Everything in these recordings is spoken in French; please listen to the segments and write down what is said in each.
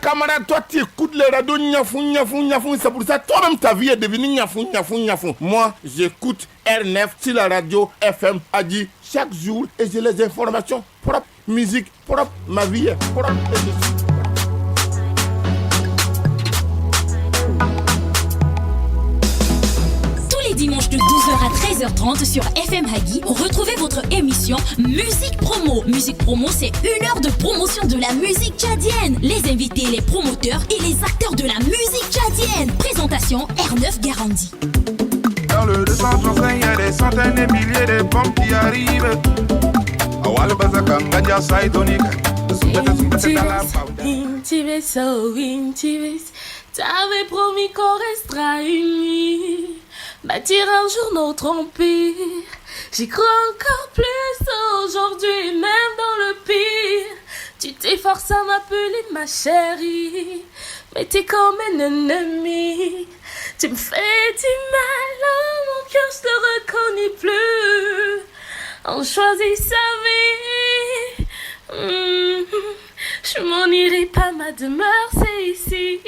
camarade, toi tu écoutes les radios Niafou, c'est pour ça toi-même ta vie est devenue Niafou. Moi, j'écoute R9 sur la radio FM Agi chaque jour et j'ai les informations propres, musique propre, ma vie est propre. Dimanche de 12h à 13h30 sur FM Hagi, retrouvez votre émission Musique Promo. Musique Promo, c'est 1 heure de promotion de la musique tchadienne. Les invités, les promoteurs et les acteurs de la musique tchadienne. Présentation R9 Garandi. Dans le 235, il y a des centaines de milliers de bombes qui arrivent. T'avais promis qu'on restera unis, bâtir un jour notre empire. J'y crois encore plus aujourd'hui, même dans le pire. Tu t'efforces à m'appeler ma chérie, mais t'es comme un ennemi. Tu me fais du mal, oh mon cœur, je te reconnais plus. On choisit sa vie. Je m'en irai pas, ma demeure c'est ici.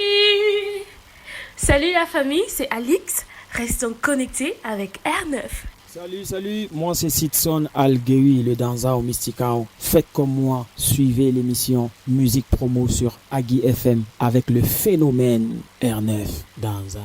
Salut la famille, c'est Alix. Restons connectés avec R9. Salut, moi c'est Sidson Algewi, le Danza au Mysticao. Faites comme moi, suivez l'émission Musique Promo sur Agi FM avec le phénomène R9 Danza.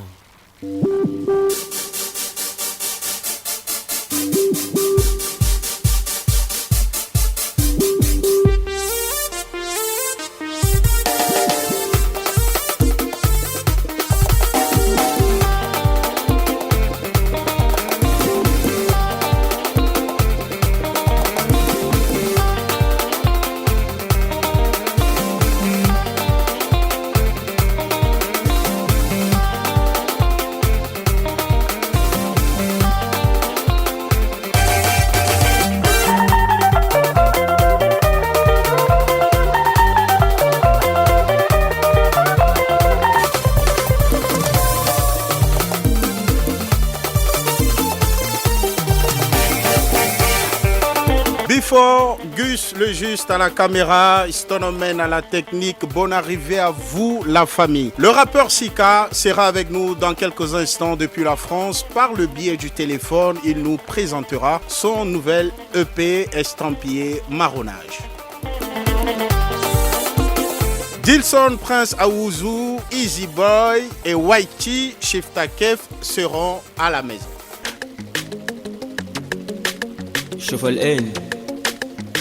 Gus le juste à la caméra, Stonomen à la technique. Bonne arrivée à vous la famille. Le rappeur Sika sera avec nous dans quelques instants depuis la France. Par le biais du téléphone, il nous présentera son nouvel EP estampillé Marronnage. Dilson Prince Aouzou, Easy Boy et Whitey Shifta Kef seront à la maison. Cheval N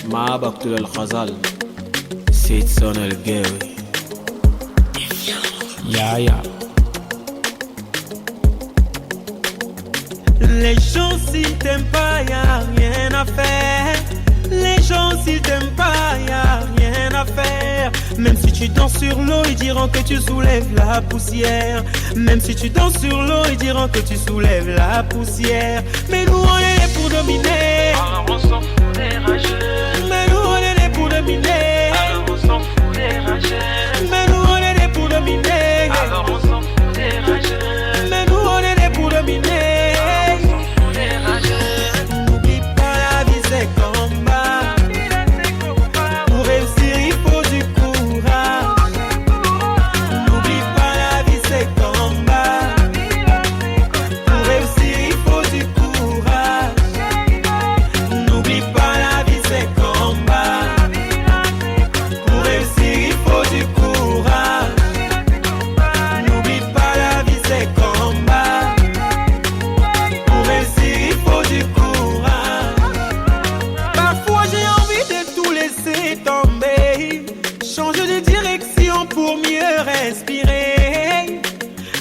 ما بقتل الغزال سيد سون القوي يا Les gens s'ils t'aiment pas y'a rien à faire. Les gens s'ils t'aiment pas y'a rien à faire. Même si tu danses sur l'eau ils diront que tu soulèves la poussière. Même si tu danses sur l'eau ils diront que tu soulèves la poussière. Mais nous on est là pour dominer. Alors on s'en fout des rageux. Mais nous on est là pour dominer. Alors on s'en fout des rageux. Mais nous on est là pour dominer. Alors on s'en fout des rageux. Mais nous on est là pour dominer. N'oublie pas la vie c'est combat. Pour réussir il faut du courage. N'oublie pas la vie c'est combat. Pour réussir il faut du courage. N'oublie pas la vie c'est combat. Pour réussir il faut du courage. N'oublie pas la vie c'est combat. Pour réussir il faut du courage. Parfois j'ai envie de tout laisser tomber. Changer de direction pour mieux respirer.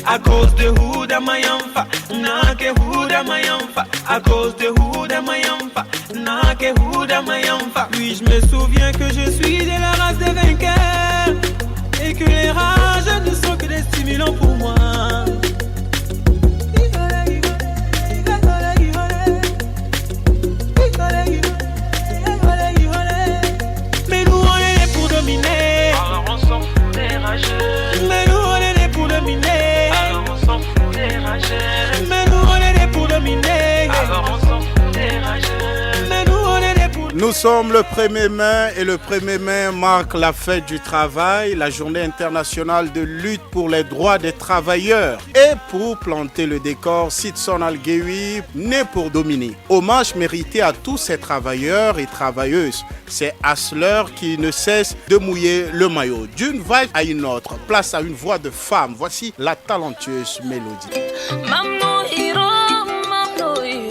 À cause de Houda Mayamfa, Nake Houda Mayamfa. À cause de Houda Mayamfa, Nake Houda Mayamfa. Oui, je me souviens que je suis de la race des vainqueurs. Et que les rages ne sont que des stimulants pour moi. Mais nous on est là pour dominer. Alors on s'en fout des rageux. Mais nous on est là pour dominer. Alors on s'en fout des rageux. Mais nous on est là pour dominer. Alors on s'en fout des rageux. Mais nous on est là pour Nous sommes le 1er mai et le 1er mai marque la fête du travail, la journée internationale de lutte pour les droits des travailleurs. Et pour planter le décor, Sidson Algewi né pour dominer. Hommage mérité à tous ces travailleurs et travailleuses, ces hustlers qui ne cessent de mouiller le maillot. D'une vague à une autre, place à une voix de femme. Voici la talentueuse Mélodie. Mamno hiro, mamno hiro.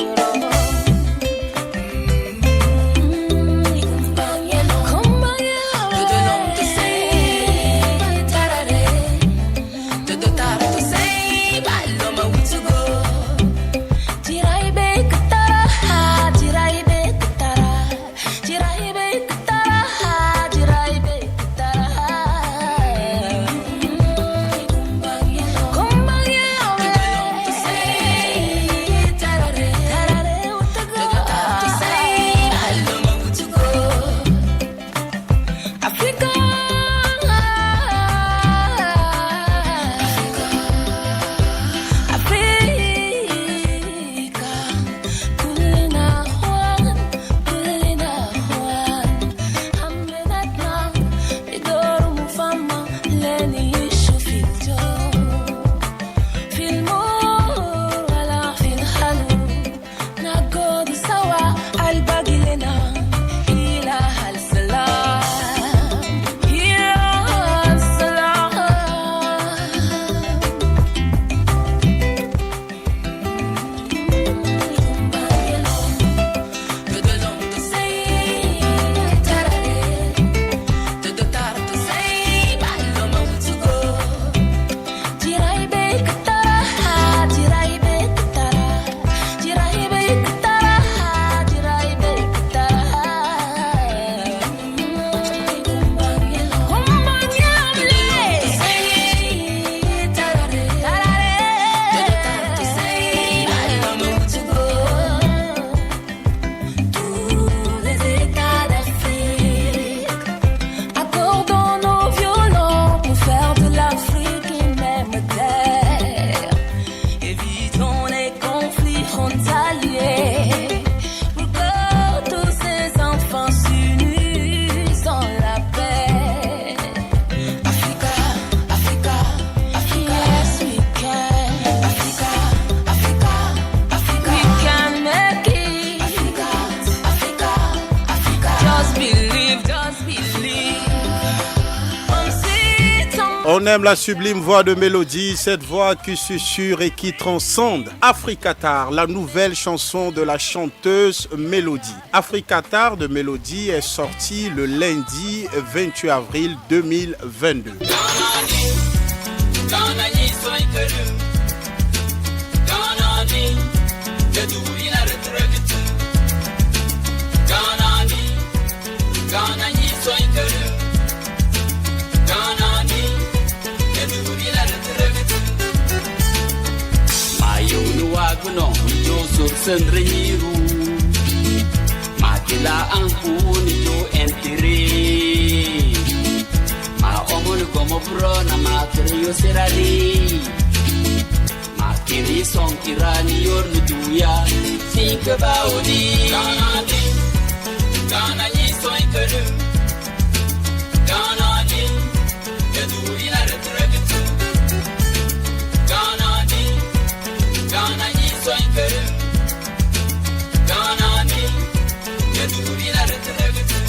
On aime la sublime voix de Mélodie, cette voix qui susurre et qui transcende. Afrikatar, la nouvelle chanson de la chanteuse Mélodie. Afrikatar de Mélodie est sortie le lundi 28 avril 2022. Kuno jo sur senriru matila ampuni jo entire ma omul como prona materio serali matiri son kirani yornu duya sink baudi kana ni soy kelu kana ni kedu ila retrebitu kana ni kana ni soy kelu kana ni kedu ila retrebitu.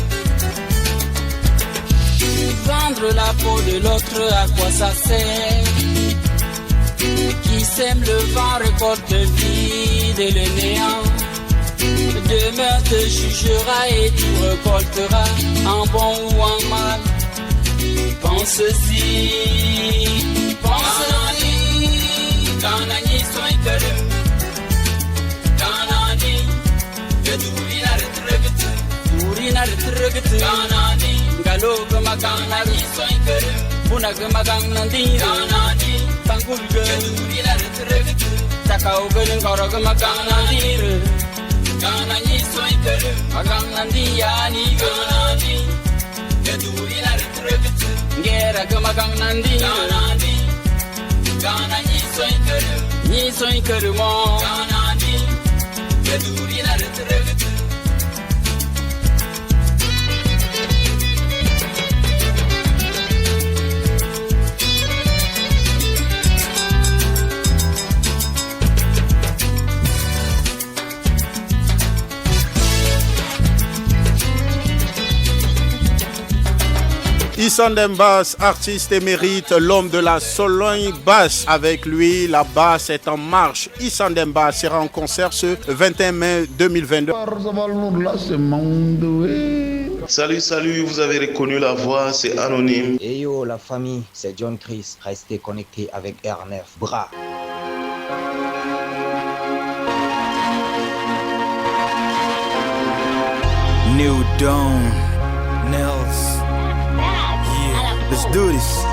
Vendre la peau de l'autre, à quoi ça sert? Qui sème le vent récolte le vide et le néant. Demain te jugera et tu récolteras en bon ou en mal. Pense-y, pense-y. Kanani soy kelu, kanani kedurina retrebitu, durina retrebitu. Kanani galo gama kanani soy kelu, buna gama kanani kanani bangul kedurina retrebitu. Takau geleng koro gama kanani. Kanani soy kelu, kanani yani kanani kedurina retrebitu. Ngera gama kanani kanani. Kana ni soy kelu mo kana ni keduri na retrebitu Issa Ndembass, artiste émérite, l'homme de la Sologne basse. Avec lui, la basse est en marche. Issa Ndembass sera en concert ce 21 mai 2022. Salut, vous avez reconnu la voix, c'est Anonyme. Et yo, la famille, c'est John Chris. Restez connectés avec R9. Bra. New Dawn, Nels. Yeah, let's do this.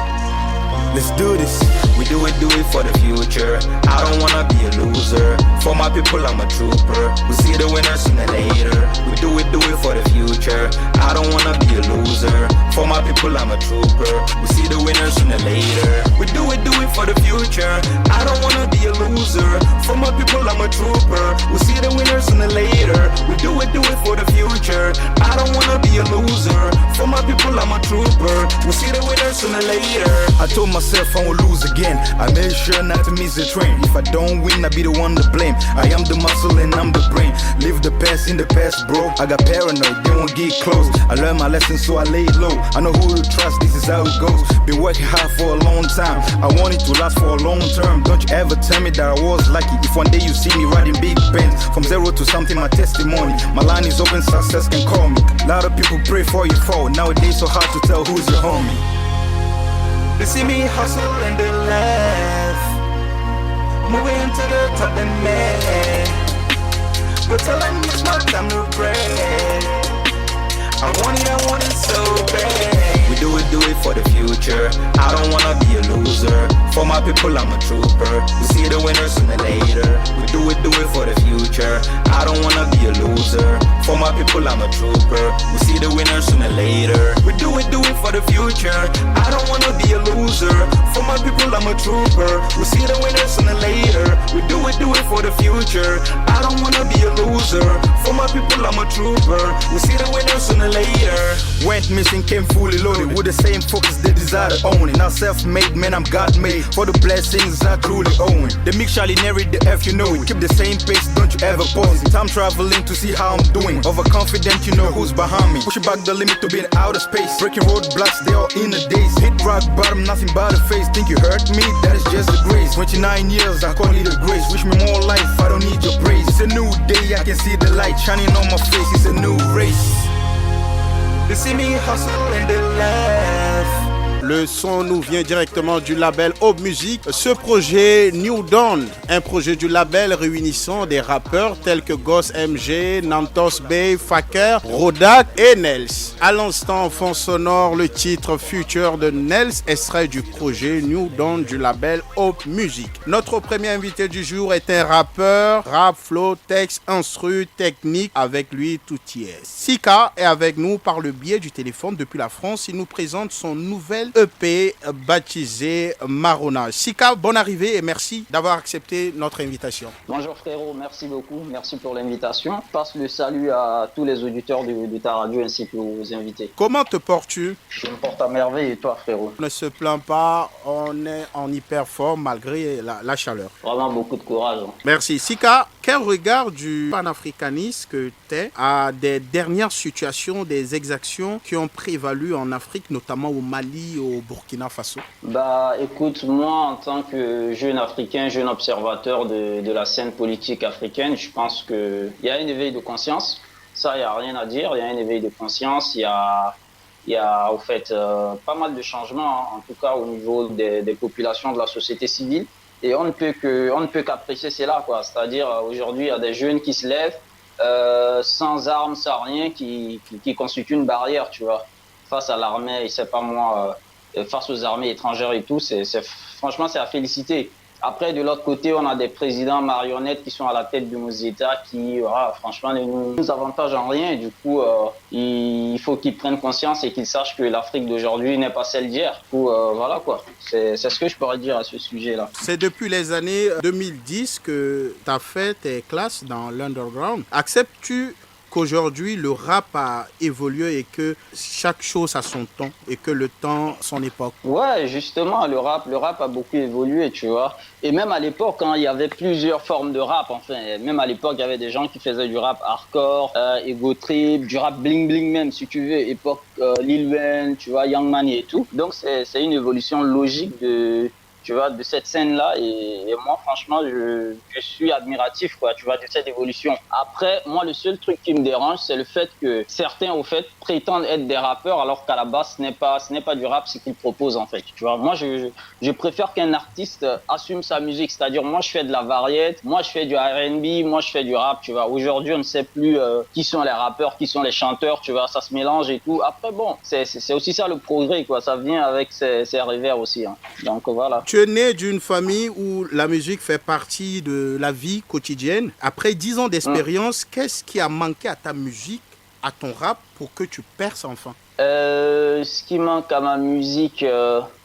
Let's do this. We do it for the future. I don't wanna be a loser. For my people, I'm a trooper. We see the winners sooner or later. We do it for the future. I don't wanna be a loser. For my people, I'm a trooper. We see the winners sooner or later. We do it for the future. I don't wanna be a loser. For my people, I'm a trooper. We see the winners sooner or later. We do it for the future. I don't wanna be a loser. For my people, I'm a trooper. We see the winners sooner or later. I told myself I won't lose again. I made sure not to miss the train. If I don't win, I be the one to blame. I am the muscle and I'm the brain. Leave the past in the past, bro. I got paranoid, they won't get close. I learned my lesson, so I lay low. I know who to trust, this is how it goes. Been working hard for a long time. I want it to last for a long term. Don't you ever tell me that I was lucky. If one day you see me riding big bands, from zero to something, my testimony. My line is open, success can call me. A lot of people pray for you fall. Nowadays so hard to tell who's your homie. They see me hustle and they laugh. Moving to the top and mad. But tell them it's my time to pray. I want it so bad. We do it for the future. I don't wanna be a loser. For my people, I'm a trooper. We see the winners sooner or later. We do it for the future. I don't wanna be a loser. For my people, I'm a trooper. We see the winners sooner or later. We do it for the future. I don't wanna be a loser. For my people, I'm a trooper. We see the winners sooner or later. We do it for the future. I don't wanna be a loser. For my people, I'm a trooper. We see the winners sooner or later. Went missing, came fully loaded with the same focus they desire to own it. Now self-made, man, I'm God-made. For the blessings I truly own. The mix shall inherit the F, you know it. Keep the same pace, don't you ever pause it. Time traveling to see how I'm doing. Overconfident, you know who's behind me. Pushing back the limit to be in outer space. Breaking roadblocks, they all in the days. Hit rock bottom, nothing but a face. Think you hurt me? That is just a grace. 29 years, I call it a grace. Wish me more life, I don't need your praise. It's a new day, I can see the light shining on my face. It's a new race. They see me hustle and they laugh. Le son nous vient directement du label Aube Music. Ce projet New Dawn, un projet du label réunissant des rappeurs tels que Ghost MG, Nantos Bay, Faker, Rodak et Nels. À l'instant, en fond sonore, le titre Future de Nels, extrait du projet New Dawn du label Aube Music. Notre premier invité du jour est un rappeur, rap, flow, texte, instru, technique. Avec lui, tout y est. Sika est avec nous par le biais du téléphone depuis la France. Il nous présente son nouvel EP baptisé Marona. Sika, bonne arrivée et merci d'avoir accepté notre invitation. Bonjour frérot, merci beaucoup, merci pour l'invitation. Je passe le salut à tous les auditeurs de ta radio ainsi que aux invités. Comment te portes-tu? Je me porte à merveille et toi frérot? On ne se plaint pas, on est en hyper forme malgré la chaleur. Vraiment beaucoup de courage. Merci. Sika, quel regard du panafricanisme que tu es à des dernières situations, des exactions qui ont prévalu en Afrique, notamment au Mali, au Burkina Faso? Bah écoute, moi en tant que jeune africain, jeune observateur de la scène politique africaine, je pense qu'il y a un éveil de conscience. Ça, il n'y a rien à dire, il y a un éveil de conscience, il y a au fait pas mal de changements, hein, en tout cas au niveau des populations de la société civile. Et on ne peut qu'apprécier cela, quoi. C'est-à-dire aujourd'hui, il y a des jeunes qui se lèvent sans armes, sans rien, qui constituent une barrière, tu vois, face à l'armée, je sais pas moi, face aux armées étrangères et tout. Franchement, c'est à féliciter. Après, de l'autre côté, on a des présidents marionnettes qui sont à la tête de nos États qui, franchement, ne nous avantagent en rien. Et du coup, il faut qu'ils prennent conscience et qu'ils sachent que l'Afrique d'aujourd'hui n'est pas celle d'hier. Du coup, voilà quoi. C'est ce que je pourrais dire à ce sujet-là. C'est depuis les années 2010 que tu as fait tes classes dans l'underground. Acceptes-tu qu'aujourd'hui, le rap a évolué et que chaque chose a son temps et que le temps, son époque. Ouais, justement, le rap a beaucoup évolué, tu vois. Et même à l'époque, quand il y avait plusieurs formes de rap, enfin, même à l'époque, il y avait des gens qui faisaient du rap hardcore, Ego Trip, du rap bling bling même, si tu veux, époque Lil Wayne, tu vois, Young Money et tout. Donc, c'est une évolution logique de cette scène-là. Et moi, franchement, je suis admiratif, quoi, tu vois, de cette évolution. Après, moi, le seul truc qui me dérange, c'est le fait que certains, au fait, prétendent être des rappeurs, alors qu'à la base, ce n'est pas du rap, ce qu'ils proposent, en fait. Tu vois, moi, je préfère qu'un artiste assume sa musique. C'est-à-dire, moi, je fais de la variété, moi, je fais du R&B, moi, je fais du rap, tu vois. Aujourd'hui, on ne sait plus qui sont les rappeurs, qui sont les chanteurs, tu vois, ça se mélange et tout. Après, bon, c'est aussi ça le progrès, quoi. Ça vient avec ses revers aussi, hein. Donc, voilà. Tu es né d'une famille où la musique fait partie de la vie quotidienne. Après 10 ans d'expérience, qu'est-ce qui a manqué à ta musique, à ton rap, pour que tu perces enfin? Ce qui manque à ma musique,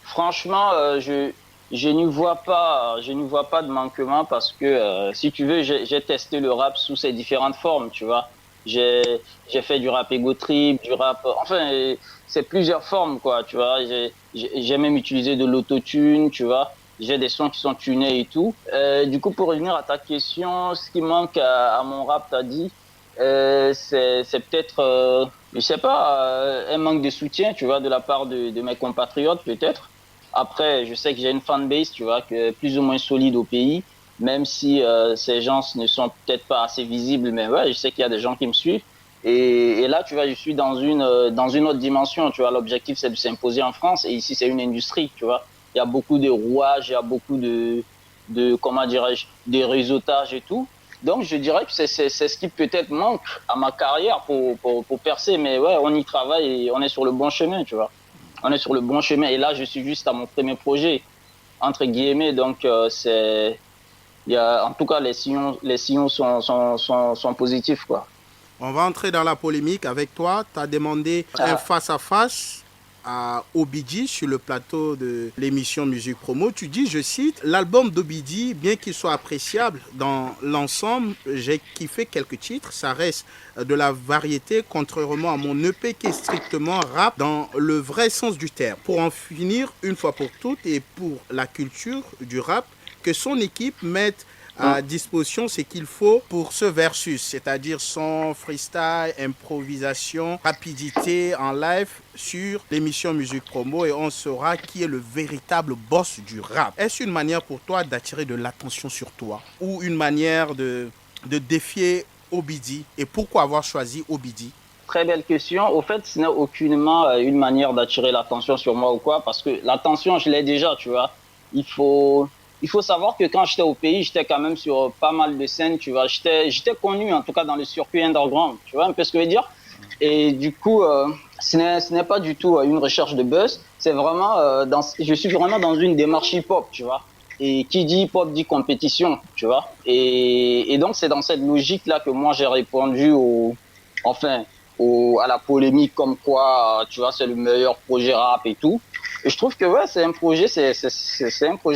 franchement, je n'y vois pas de manquement parce que, si tu veux, j'ai testé le rap sous ses différentes formes, tu vois. J'ai fait du rap ego trip, du rap, enfin, c'est plusieurs formes, quoi, tu vois. J'ai même utilisé de l'autotune, tu vois. J'ai des sons qui sont tunés et tout. Du coup, pour revenir à ta question, ce qui manque à mon rap, t'as dit, c'est peut-être, je sais pas, un manque de soutien, tu vois, de la part de mes compatriotes, peut-être. Après, je sais que j'ai une fanbase, tu vois, plus ou moins solide au pays, même si ces gens ne sont peut-être pas assez visibles, mais ouais, je sais qu'il y a des gens qui me suivent. Et là, tu vois, je suis dans une autre dimension, tu vois. L'objectif, c'est de s'imposer en France, et ici, c'est une industrie, tu vois. Il y a beaucoup de rouages, il y a beaucoup de comment dirais-je, des réseautages et tout. Donc, je dirais que c'est ce qui peut-être manque à ma carrière pour percer. Mais ouais, on y travaille et on est sur le bon chemin, tu vois. On est sur le bon chemin. Et là, je suis juste à mon premier projet, entre guillemets. Donc, en tout cas, les signaux sont positifs, quoi. On va entrer dans la polémique avec toi. Tu as demandé un face-à-face à Obidi sur le plateau de l'émission Musique Promo. Tu dis, je cite, l'album d'Obidi, bien qu'il soit appréciable dans l'ensemble, j'ai kiffé quelques titres, ça reste de la variété, contrairement à mon EP qui est strictement rap dans le vrai sens du terme. Pour en finir une fois pour toutes et pour la culture du rap, que son équipe mette à disposition ce qu'il faut pour ce versus, c'est-à-dire son freestyle, improvisation, rapidité en live sur l'émission Musique Promo, et on saura qui est le véritable boss du rap. Est-ce une manière pour toi d'attirer de l'attention sur toi ou une manière de défier Obidi, et pourquoi avoir choisi Obidi? Très belle question. Au fait, ce n'est aucunement une manière d'attirer l'attention sur moi ou quoi, parce que l'attention, je l'ai déjà, tu vois. Il faut savoir que quand j'étais au pays, j'étais quand même sur pas mal de scènes, tu vois. J'étais connu, en tout cas, dans le circuit underground, tu vois un peu ce que je veux dire. Et du coup, ce n'est pas du tout une recherche de buzz. C'est vraiment, je suis vraiment dans une démarche hip-hop, tu vois. Et qui dit hip-hop dit compétition, tu vois. Et donc, c'est dans cette logique-là que moi, j'ai répondu à la polémique comme quoi, tu vois, c'est le meilleur projet rap et tout. Et je trouve que ouais, c'est un projet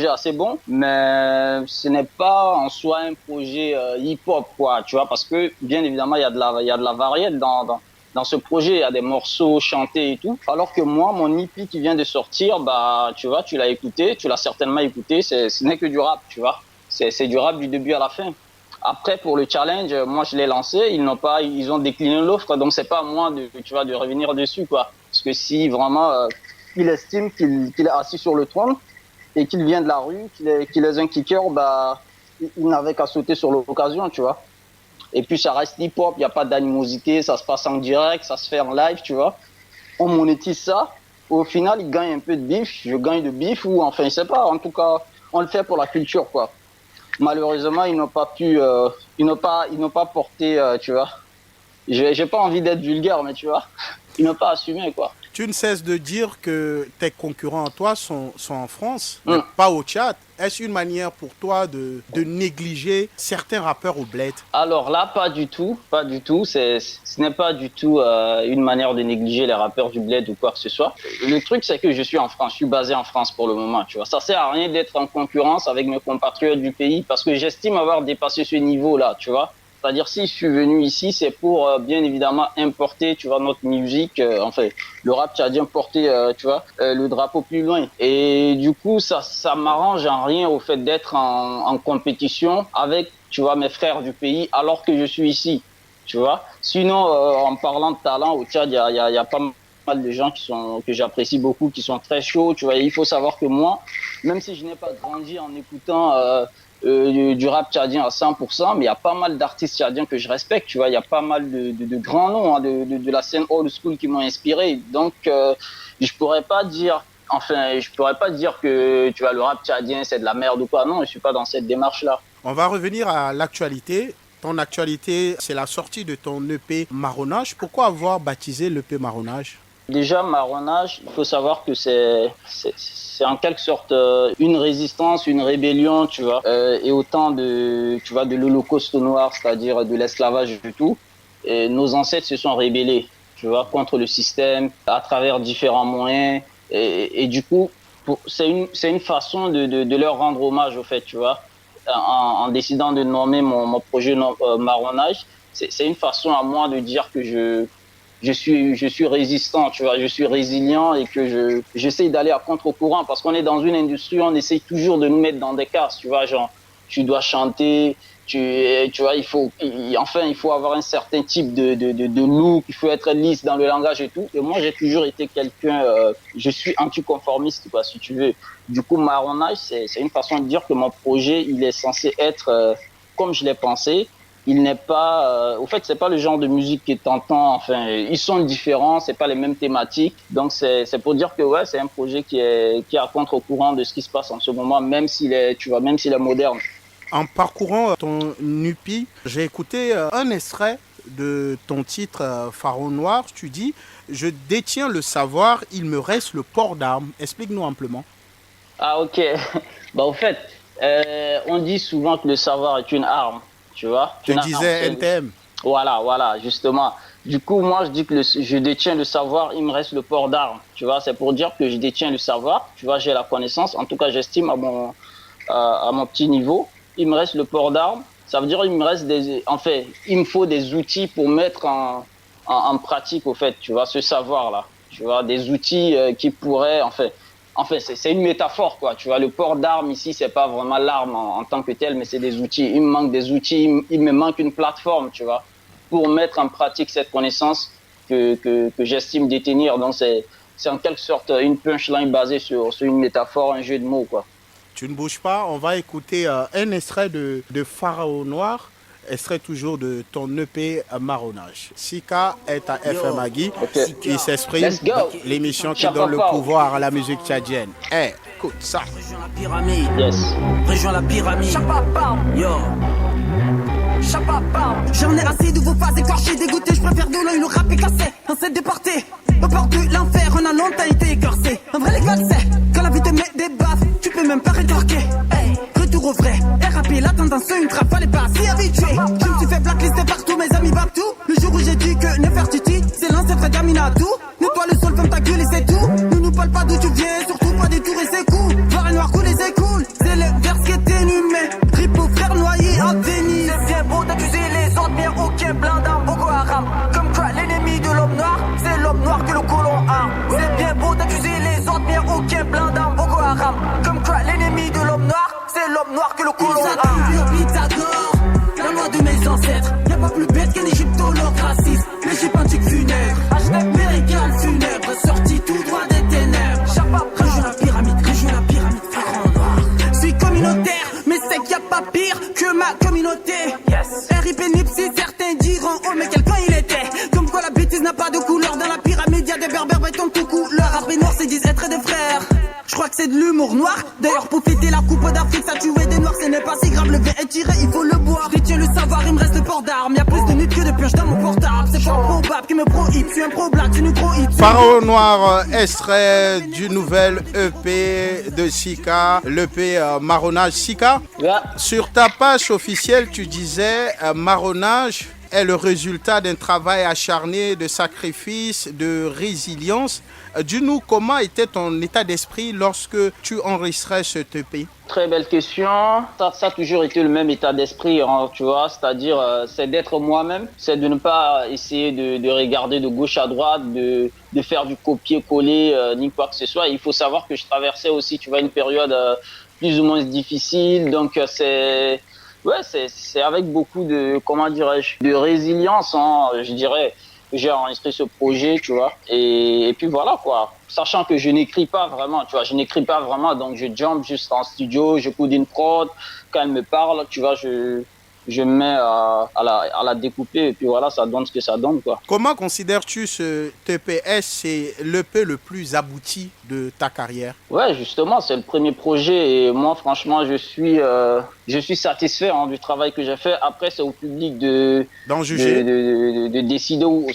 assez bon, mais ce n'est pas en soi un projet hip-hop, quoi, tu vois, parce que bien évidemment il y a de la variété dans ce projet, il y a des morceaux chantés et tout. Alors que moi, mon EP qui vient de sortir, bah tu vois, tu l'as certainement écouté, ce n'est que du rap, tu vois, c'est du rap du début à la fin. Après, pour le challenge, moi je l'ai lancé, ils ont décliné l'offre, donc c'est pas à moi de revenir dessus, quoi, parce que si vraiment il estime qu'il est assis sur le trône et qu'il vient de la rue, qu'il est un kicker, bah, il n'avait qu'à sauter sur l'occasion, tu vois. Et puis, ça reste hip-hop, il n'y a pas d'animosité, ça se passe en direct, ça se fait en live, tu vois. On monétise ça. Au final, il gagne un peu de bif, je gagne de bif, ou enfin, je sais pas. En tout cas, on le fait pour la culture, quoi. Malheureusement, ils n'ont pas porté, tu vois. J'ai pas envie d'être vulgaire, mais tu vois, ils n'ont pas assumé, quoi. Tu ne cesses de dire que tes concurrents, toi, sont en France, mais pas au Tchad. Est-ce une manière pour toi de négliger certains rappeurs au bled? Alors là, pas du tout. Ce n'est pas du tout une manière de négliger les rappeurs du bled ou quoi que ce soit. Le truc, c'est que je suis en France, je suis basé en France pour le moment, tu vois. Ça sert à rien d'être en concurrence avec mes compatriotes du pays parce que j'estime avoir dépassé ce niveau-là, tu vois. C'est-à-dire, si je suis venu ici, c'est pour bien évidemment importer, tu vois, notre musique, le rap tchadien, porter, le drapeau plus loin. Et du coup, ça m'arrange en rien au fait d'être en compétition avec, tu vois, mes frères du pays, alors que je suis ici, tu vois. Sinon, en parlant de talent, au Tchad, il y a pas mal de gens que j'apprécie beaucoup, qui sont très chauds, tu vois. Et il faut savoir que moi, même si je n'ai pas grandi en écoutant du rap tchadien à 100%, mais il y a pas mal d'artistes tchadiens que je respecte, tu vois. Il y a pas mal de grands noms de la scène old school qui m'ont inspiré. Donc, je pourrais pas dire que, tu vois, le rap tchadien, c'est de la merde ou quoi. Non, je suis pas dans cette démarche-là. On va revenir à l'actualité. Ton actualité, c'est la sortie de ton EP Marronnage. Pourquoi avoir baptisé l'EP Marronnage? Déjà, Marronnage, il faut savoir que c'est en quelque sorte une résistance, une rébellion, tu vois, et autant de l'Holocauste noir, c'est-à-dire de l'esclavage et tout. Et nos ancêtres se sont rébellés, tu vois, contre le système à travers différents moyens. Et du coup, c'est une façon de leur rendre hommage, au fait, tu vois, en décidant de nommer mon projet Marronnage. C'est une façon à moi de dire que je suis résistant, tu vois, je suis résilient et que j'essaye d'aller à contre-courant parce qu'on est dans une industrie où on essaye toujours de nous mettre dans des cases, tu vois, genre, tu dois chanter, tu vois, il faut avoir un certain type de look, il faut être lisse dans le langage et tout. Et moi, j'ai toujours été quelqu'un, je suis anticonformiste, quoi, si tu veux. Du coup, Marronnage, c'est une façon de dire que mon projet, il est censé être comme je l'ai pensé. Il n'est pas, au fait, c'est pas le genre de musique qui est tentant. Enfin, ils sont différents, c'est pas les mêmes thématiques. Donc, c'est pour dire que ouais, c'est un projet qui est à contre-courant de ce qui se passe en ce moment, même s'il est moderne. En parcourant ton EP, j'ai écouté un extrait de ton titre Pharaon Noir. Tu dis, je détiens le savoir, il me reste le port d'armes. Explique-nous amplement. Ah, ok. Bah, au fait, on dit souvent que le savoir est une arme. Tu vois, je disais NTM. Voilà, justement. Du coup, moi, je dis que je détiens le savoir, il me reste le port d'armes. Tu vois, c'est pour dire que je détiens le savoir. Tu vois, j'ai la connaissance. En tout cas, j'estime à mon petit niveau. Il me reste le port d'armes. Ça veut dire qu'il me reste il me faut des outils pour mettre en pratique, au fait, tu vois, ce savoir-là. Tu vois, des outils qui pourraient, c'est une métaphore, quoi. Tu vois, le port d'armes ici, c'est pas vraiment l'arme en tant que telle, mais c'est des outils. Il me manque des outils, il me manque une plateforme, tu vois, pour mettre en pratique cette connaissance que j'estime détenir. Donc, c'est en quelque sorte une punchline basée sur une métaphore, un jeu de mots, quoi. Tu ne bouges pas, on va écouter un extrait de Pharaon Noir. Extrait toujours de ton EP Marronnage. Sika est à FM Hagui, qui s'exprime, l'émission qui donne le pouvoir à la musique tchadienne. Écoute ça. Région la pyramide. Yes. Région la pyramide. Chapapam. Yo. Chapapam. J'en ai assez de vos phases écorchées, dégoûtées. Je préfère de l'œil, le rap est cassé. Un set déporté. Au bord de l'enfer, on a longtemps été écorcé. Un vrai légal, c'est quand la vie te met des baffes, tu peux même pas rétorquer. Hey. Retour au vrai, RAP, la tendance, une trappe, fallait pas s'y habituer. Je me suis fait blacklister partout, mes amis battent tout. Le jour où j'ai dit que Nefertiti, c'est l'ancêtre d'Aminatou. Nettoie le sol, ferme ta gueule et c'est tout. Nous parle pas d'où tu viens, surtout pas détourer ses coups. Voir un noir couler ses coules, c'est le verse qui est inhumé. Rip au frère noyé à Venise. C'est bien beau d'accuser les autres, mais aucun blanc dans Boko Haram. Comme quoi, l'ennemi de l'homme noir, c'est l'homme noir que le colon a. C'est bien beau d'accuser les autres, mais aucun blanc dans Boko Haram. Comme quoi, l'ennemi de l'homme noir, c'est l'homme noir que le colon a. Pythagore, la loi de mes ancêtres. Y'a pas plus bête qu'un égyptologue raciste. L'Égypte antique funèbre, hashtag périgal funèbre. Sorti tout droit des ténèbres. Région la pyramide, Pharaon Noir. Suis communautaire, mais c'est qu'il y a pas pire que ma communauté. Yes. RIP Nipsey, certains diront, oh mais quel camp il était. Comme quoi la bêtise n'a pas de couleur. Dans la pyramide, y'a des berbères béton tout couleur. Après noir, c'est 10 être des frères. Je crois que c'est de l'humour noir. D'ailleurs, pour fêter la coupe d'Afrique, ça tuait des noirs. Ce n'est pas si grave, le verre est tiré, il faut le boire. Je détiens le savoir, il me reste le port d'armes. Y'a plus de nudes que de pioches dans mon portable. C'est pas probable qui me pro-hit. Je suis un pro-black, tu nous pro-hit. Pharaon Noir, extrait du nouvel EP de Sika, l'EP Marronnage. Sika, sur ta page officielle, tu disais Marronnage est le résultat d'un travail acharné, de sacrifice, de résilience. Dis-nous, comment était ton état d'esprit lorsque tu enregistrais ce EP? Très belle question. Ça a toujours été le même état d'esprit, hein, tu vois, c'est-à-dire c'est d'être moi-même, c'est de ne pas essayer de regarder de gauche à droite, de faire du copier-coller, ni quoi que ce soit. Il faut savoir que je traversais aussi, tu vois, une période plus ou moins difficile, donc c'est avec beaucoup de, comment dirais-je, de résilience, hein, je dirais. J'ai enregistré ce projet, tu vois, et puis voilà quoi, sachant que je n'écris pas vraiment, tu vois, donc je jump juste en studio, je coude une prod, quand elle me parle, tu vois, je me mets à la découper, et puis voilà, ça donne ce que ça donne, quoi. Comment considères-tu ce TPS, c'est l'EP le plus abouti de ta carrière? Ouais, justement, c'est le premier projet, et moi, franchement, je suis satisfait, hein, du travail que j'ai fait. Après, c'est au public d'en juger, de décider où,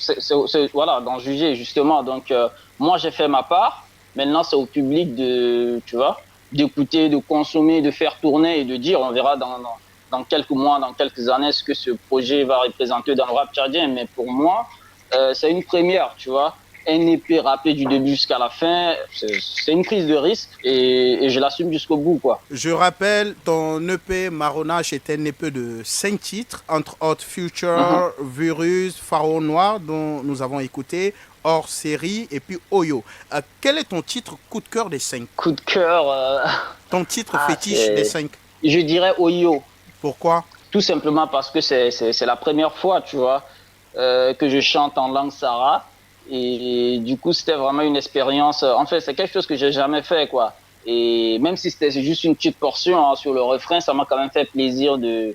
voilà, d'en juger, justement. Donc, moi, j'ai fait ma part. Maintenant, c'est au public tu vois, d'écouter, de consommer, de faire tourner et de dire, on verra dans quelques mois, dans quelques années, ce que ce projet va représenter dans le rap tchadien. Mais pour moi, c'est une première, tu vois. Un EP rappé du début jusqu'à la fin, c'est une prise de risque et je l'assume jusqu'au bout, quoi. Je rappelle, ton EP Marronage est un EP de 5 titres, entre autres Future, Virus, Pharaon Noir, dont nous avons écouté, Hors Série et puis Oyo. Quel est ton titre coup de cœur des 5? Coup de cœur... Ton titre fétiche des 5? Je dirais Oyo. Pourquoi? Tout simplement parce que c'est la première fois, tu vois, que je chante en langue Sara. Et du coup, c'était vraiment une expérience. En fait, c'est quelque chose que j'ai jamais fait, quoi. Et même si c'était juste une petite portion, hein, sur le refrain, ça m'a quand même fait plaisir de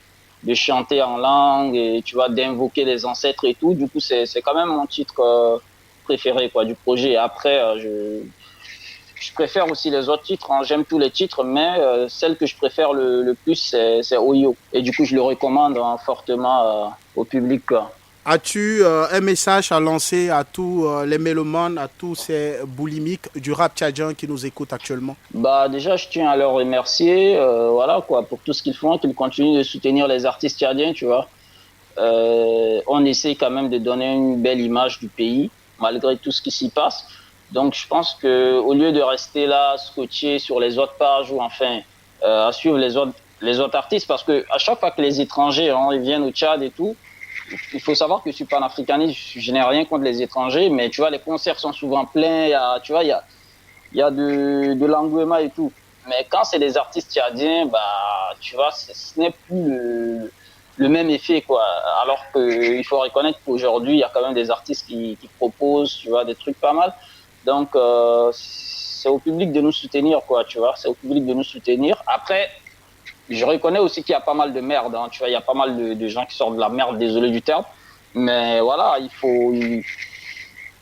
chanter en langue et, tu vois, d'invoquer les ancêtres et tout. Du coup, c'est quand même mon titre préféré, quoi, du projet. Et après, je préfère aussi les autres titres, hein. J'aime tous les titres, mais celle que je préfère le plus, c'est Oyo. Et du coup, je le recommande, hein, fortement au public, quoi. As-tu un message à lancer à tous les mélomanes, à tous ces boulimiques du rap tchadien qui nous écoutent actuellement? Bah déjà, je tiens à leur remercier, voilà quoi, pour tout ce qu'ils font, qu'ils continuent de soutenir les artistes tchadiens, tu vois. On essaie quand même de donner une belle image du pays, malgré tout ce qui s'y passe. Donc je pense que au lieu de rester là, scotché sur les autres pages ou enfin à suivre les autres artistes, parce que à chaque fois que les étrangers, hein, ils viennent au Tchad et tout. Il faut savoir que je suis panafricaniste, je n'ai rien contre les étrangers, mais tu vois, les concerts sont souvent pleins, tu vois, il y a de l'engouement et tout. Mais quand c'est des artistes tchadiens, bah, tu vois, ce n'est plus le même effet, quoi. Alors qu'il faut reconnaître qu'aujourd'hui, il y a quand même des artistes qui proposent, tu vois, des trucs pas mal. Donc, c'est au public de nous soutenir, quoi, tu vois, c'est au public de nous soutenir. Après, je reconnais aussi qu'il y a pas mal de merde, hein, tu vois, il y a pas mal de gens qui sortent de la merde, désolé du terme. Mais voilà,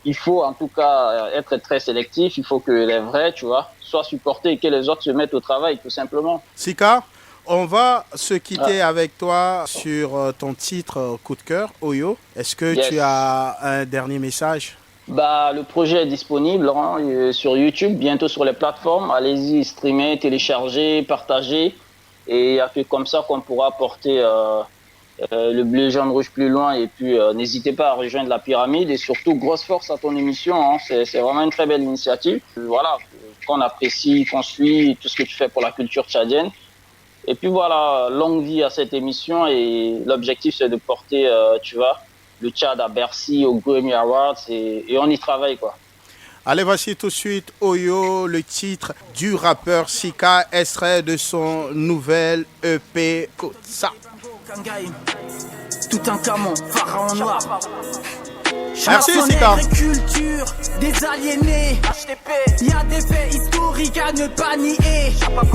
il faut en tout cas être très sélectif, il faut que les vrais, tu vois, soient supportés et que les autres se mettent au travail, tout simplement. Sika, on va se quitter avec toi sur ton titre coup de cœur, Oyo. Est-ce que tu as un dernier message? Bah, le projet est disponible, hein, sur YouTube, bientôt sur les plateformes. Allez-y, streamer, télécharger, partager. Et il n'y a que comme ça qu'on pourra porter le bleu, jaune, rouge plus loin. Et puis, n'hésitez pas à rejoindre la pyramide. Et surtout, grosse force à ton émission. Hein. C'est vraiment une très belle initiative. Voilà, qu'on apprécie, qu'on suit, tout ce que tu fais pour la culture tchadienne. Et puis voilà, longue vie à cette émission. Et l'objectif, c'est de porter, tu vois, le Tchad à Bercy, au Grammy Awards. Et on y travaille, quoi. Allez, voici tout de suite Oyo, le titre du rappeur Sika, extrait de son nouvel EP Kotsa. Tout un camon, pharaon noir. Merci Sika. Culture des aliénés. Il y a des faits historiques à ne pas nier.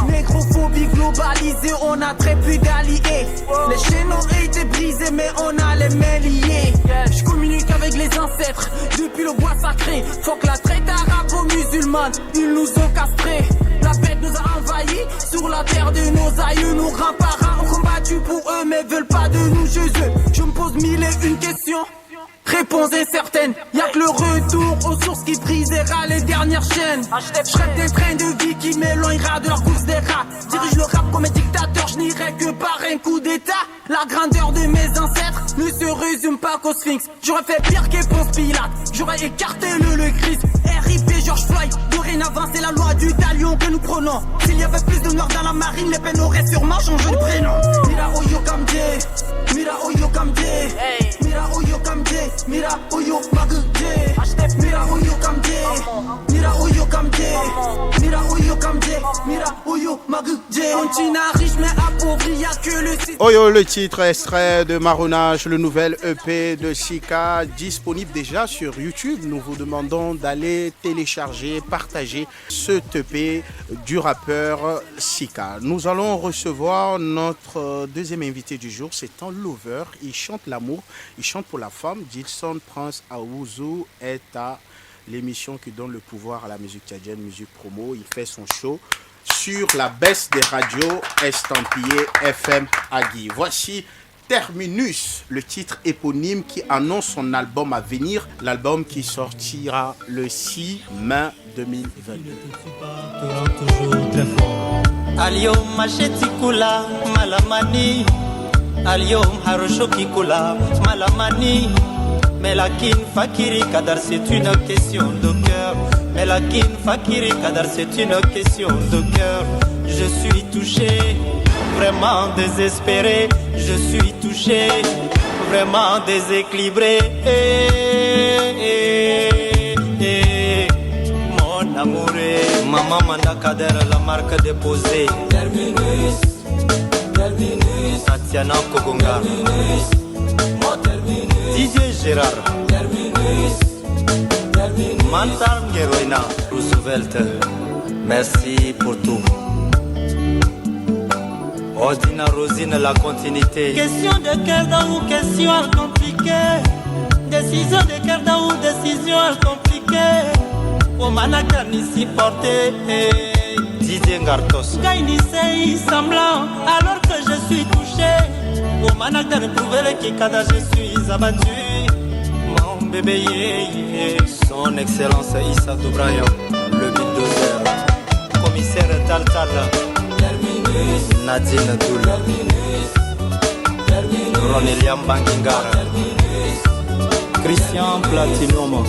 Négrophobie globalisée, on a très peu d'alliés. Les chaînes ont été brisées, mais on a les mains liées. Je communique avec les ancêtres depuis le bois sacré. Faut que la traite arabo-musulmane, ils nous ont castrés. La bête nous a envahis sur la terre de nos aïeux. Nos grands-parents ont combattu pour eux, mais veulent pas de nous chez eux. Je me pose mille et une questions. Réponse incertaine, y'a que le retour aux sources qui brisera les dernières chaînes. Je rêve des trains de vie qui m'éloignera de leur course des rats. Dirige le rap comme un dictateur, je n'irai que par un coup d'état. La grandeur de mes ancêtres ne se résume jusqu'au Sphinx. J'aurais fait pire qu'Éponce Pilate. J'aurais écarté le Christ. RIP George Floyd. Dorénavant, c'est la loi du talion que nous prenons. S'il y avait plus de noirs dans la marine, les peines auraient sûrement changé de prénom. Mira Oyo Kamde, Mira Oyo Kamde, Mira Oyo Kamde, Mira Oyo Magde, Mira Oyo Kamde, Mira Oyo Kamde, Mira Oyo Kamde, Mira Oyo Magde. Continent riche mais appauvri, y'a que le site. Oyo, le titre extrait de Marronage, le nouvel EP de Sika, disponible déjà sur YouTube. Nous vous demandons d'aller télécharger, partager ce EP du rappeur Sika. Nous allons recevoir notre deuxième invité du jour, c'est un lover. Il chante l'amour, il chante pour la femme. Dilson Prince Aouzou est à l'émission qui donne le pouvoir à la musique tchadienne, Musique Promo. Il fait son show sur la baisse des radios estampillées FM Agui. Voici Terminus, le titre éponyme qui annonce son album à venir, l'album qui sortira le 6 mai 2022. Aliyom macheti kula malamani, Aliyom haroshoki kula malamani, Melakin fakiri kadar c'est une question de cœur. Melakin fakiri kadar c'est une question de cœur. Je suis touché, vraiment désespéré. Je suis touché, vraiment déséquilibré. Mon amouré, maman manda kader la marque déposée. Terminus, terminus. Tatiana Kogonga, terminus. Didier Gérard, terminus, terminus. Mantal Gueroina, Roosevelt, merci pour tout. Odina Rosine, la continuité. Question de cœur ou question compliquée. Décision de cœur ou décision compliquée. Au Manakan ici porté. Didier Ngartos. Gaini c'est semblant alors que je suis touché. Au Manakan prouver qui kada je suis abattu. Mon bébé son excellence Issa Doubrayan, le bulldozer. Commissaire Taltal. Terminus, Nadine Doul, terminus, terminus. Roneliam Bangingar, terminus, Christian Platinum,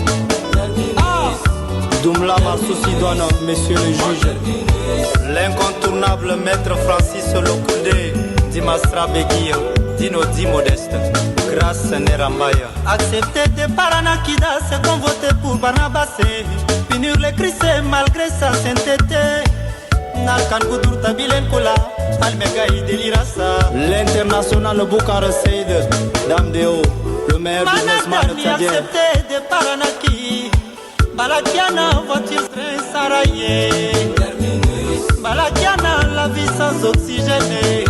terminus. Doumla Marsousidouane, monsieur le juge, l'incontournable maître Francis Lokoudé, Dimastra Beguia, Dino Di Modeste, grâce Nerambaya. Accepter de Paranakida, c'est qu'on votait pour Barnabasé, punir les Christ malgré sa sainteté. L'international Boukar Seyd, Dame de haut, le meilleur businessman tchadien. Accepté de Paranaki, Balakiana, voiture train Saraye. Balakiana, la vie sans oxygène.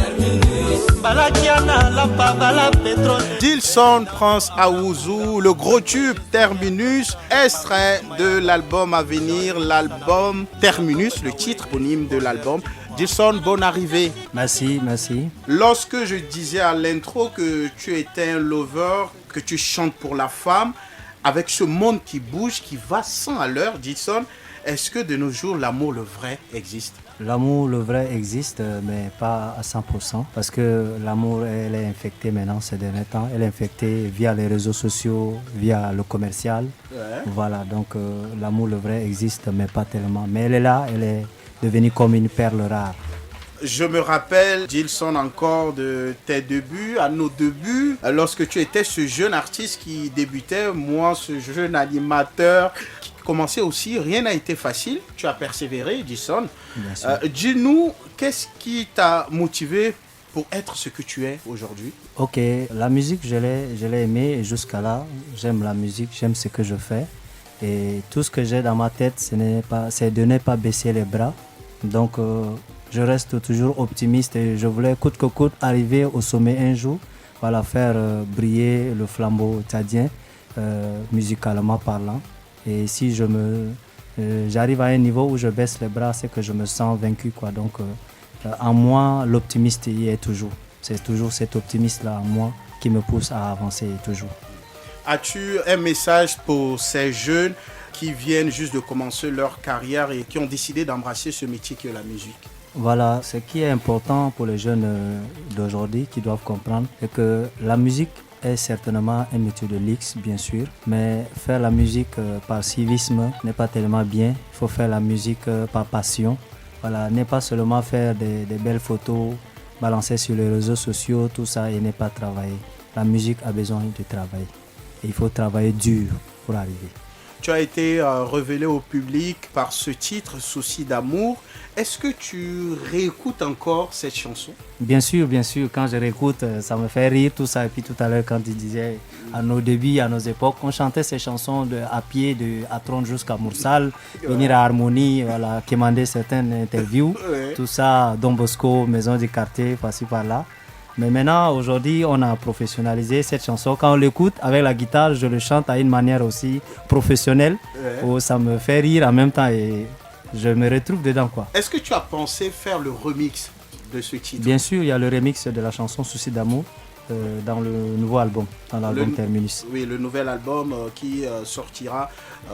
Balakiana, la pava, la pétrole. Dilson Prince Aouzou, le gros tube Terminus, extrait de l'album à venir, l'album Terminus, le titre éponyme de l'album. Dilson, bonne arrivée. Merci, merci. Lorsque je disais à l'intro que tu étais un lover, que tu chantes pour la femme, avec ce monde qui bouge, qui va 100 à l'heure, Dilson, est-ce que de nos jours, l'amour, le vrai, existe? L'amour, le vrai, existe, mais pas à 100%. Parce que l'amour, elle est infectée maintenant ces derniers temps. Elle est infectée via les réseaux sociaux, via le commercial. Ouais. Voilà, donc l'amour, le vrai, existe, mais pas tellement. Mais elle est là, elle est devenue comme une perle rare. Je me rappelle, Dilson, encore de tes débuts, à nos débuts, lorsque tu étais ce jeune artiste qui débutait, moi, ce jeune animateur qui commençait aussi. Rien n'a été facile. Tu as persévéré, Dilson. Dis-nous, qu'est-ce qui t'a motivé pour être ce que tu es aujourd'hui? Ok, la musique, je l'ai aimée et jusqu'à là, j'aime la musique, j'aime ce que je fais. Et tout ce que j'ai dans ma tête, c'est de ne pas baisser les bras. Donc, je reste toujours optimiste et je voulais coûte que coûte arriver au sommet un jour, voilà, faire briller le flambeau tchadien, musicalement parlant. Et si j'arrive à un niveau où je baisse les bras, c'est que je me sens vaincu, quoi. Donc, en moi, l'optimiste y est toujours. C'est toujours cet optimiste-là en moi qui me pousse à avancer toujours. As-tu un message pour ces jeunes qui viennent juste de commencer leur carrière et qui ont décidé d'embrasser ce métier qui est la musique? Voilà, ce qui est important pour les jeunes d'aujourd'hui qui doivent comprendre, c'est que la musique est certainement un métier de luxe, bien sûr, mais faire la musique par civisme n'est pas tellement bien. Il faut faire la musique par passion. Voilà, n'est pas seulement faire des belles photos, balancer sur les réseaux sociaux, tout ça, et ne pas travailler. La musique a besoin de travailler. Et il faut travailler dur pour arriver. Tu as été révélé au public par ce titre, Souci d'amour. Est-ce que tu réécoutes encore cette chanson? Bien sûr, quand je réécoute, ça me fait rire tout ça. Et puis tout à l'heure, quand tu disais, à nos débuts, à nos époques, on chantait ces chansons à pied, de Atron jusqu'à Moursal, venir à Harmonie, voilà, commander certaines interviews, tout ça, Don Bosco, Maison du quartier, par-ci par-là. Mais maintenant, aujourd'hui, on a professionnalisé cette chanson. Quand on l'écoute avec la guitare, je le chante à une manière aussi professionnelle, où ça me fait rire en même temps et je me retrouve dedans, quoi. Est-ce que tu as pensé faire le remix de ce titre? Bien sûr, il y a le remix de la chanson Souci d'amour dans le nouveau album, dans l'album Terminus. Oui, le nouvel album qui sortira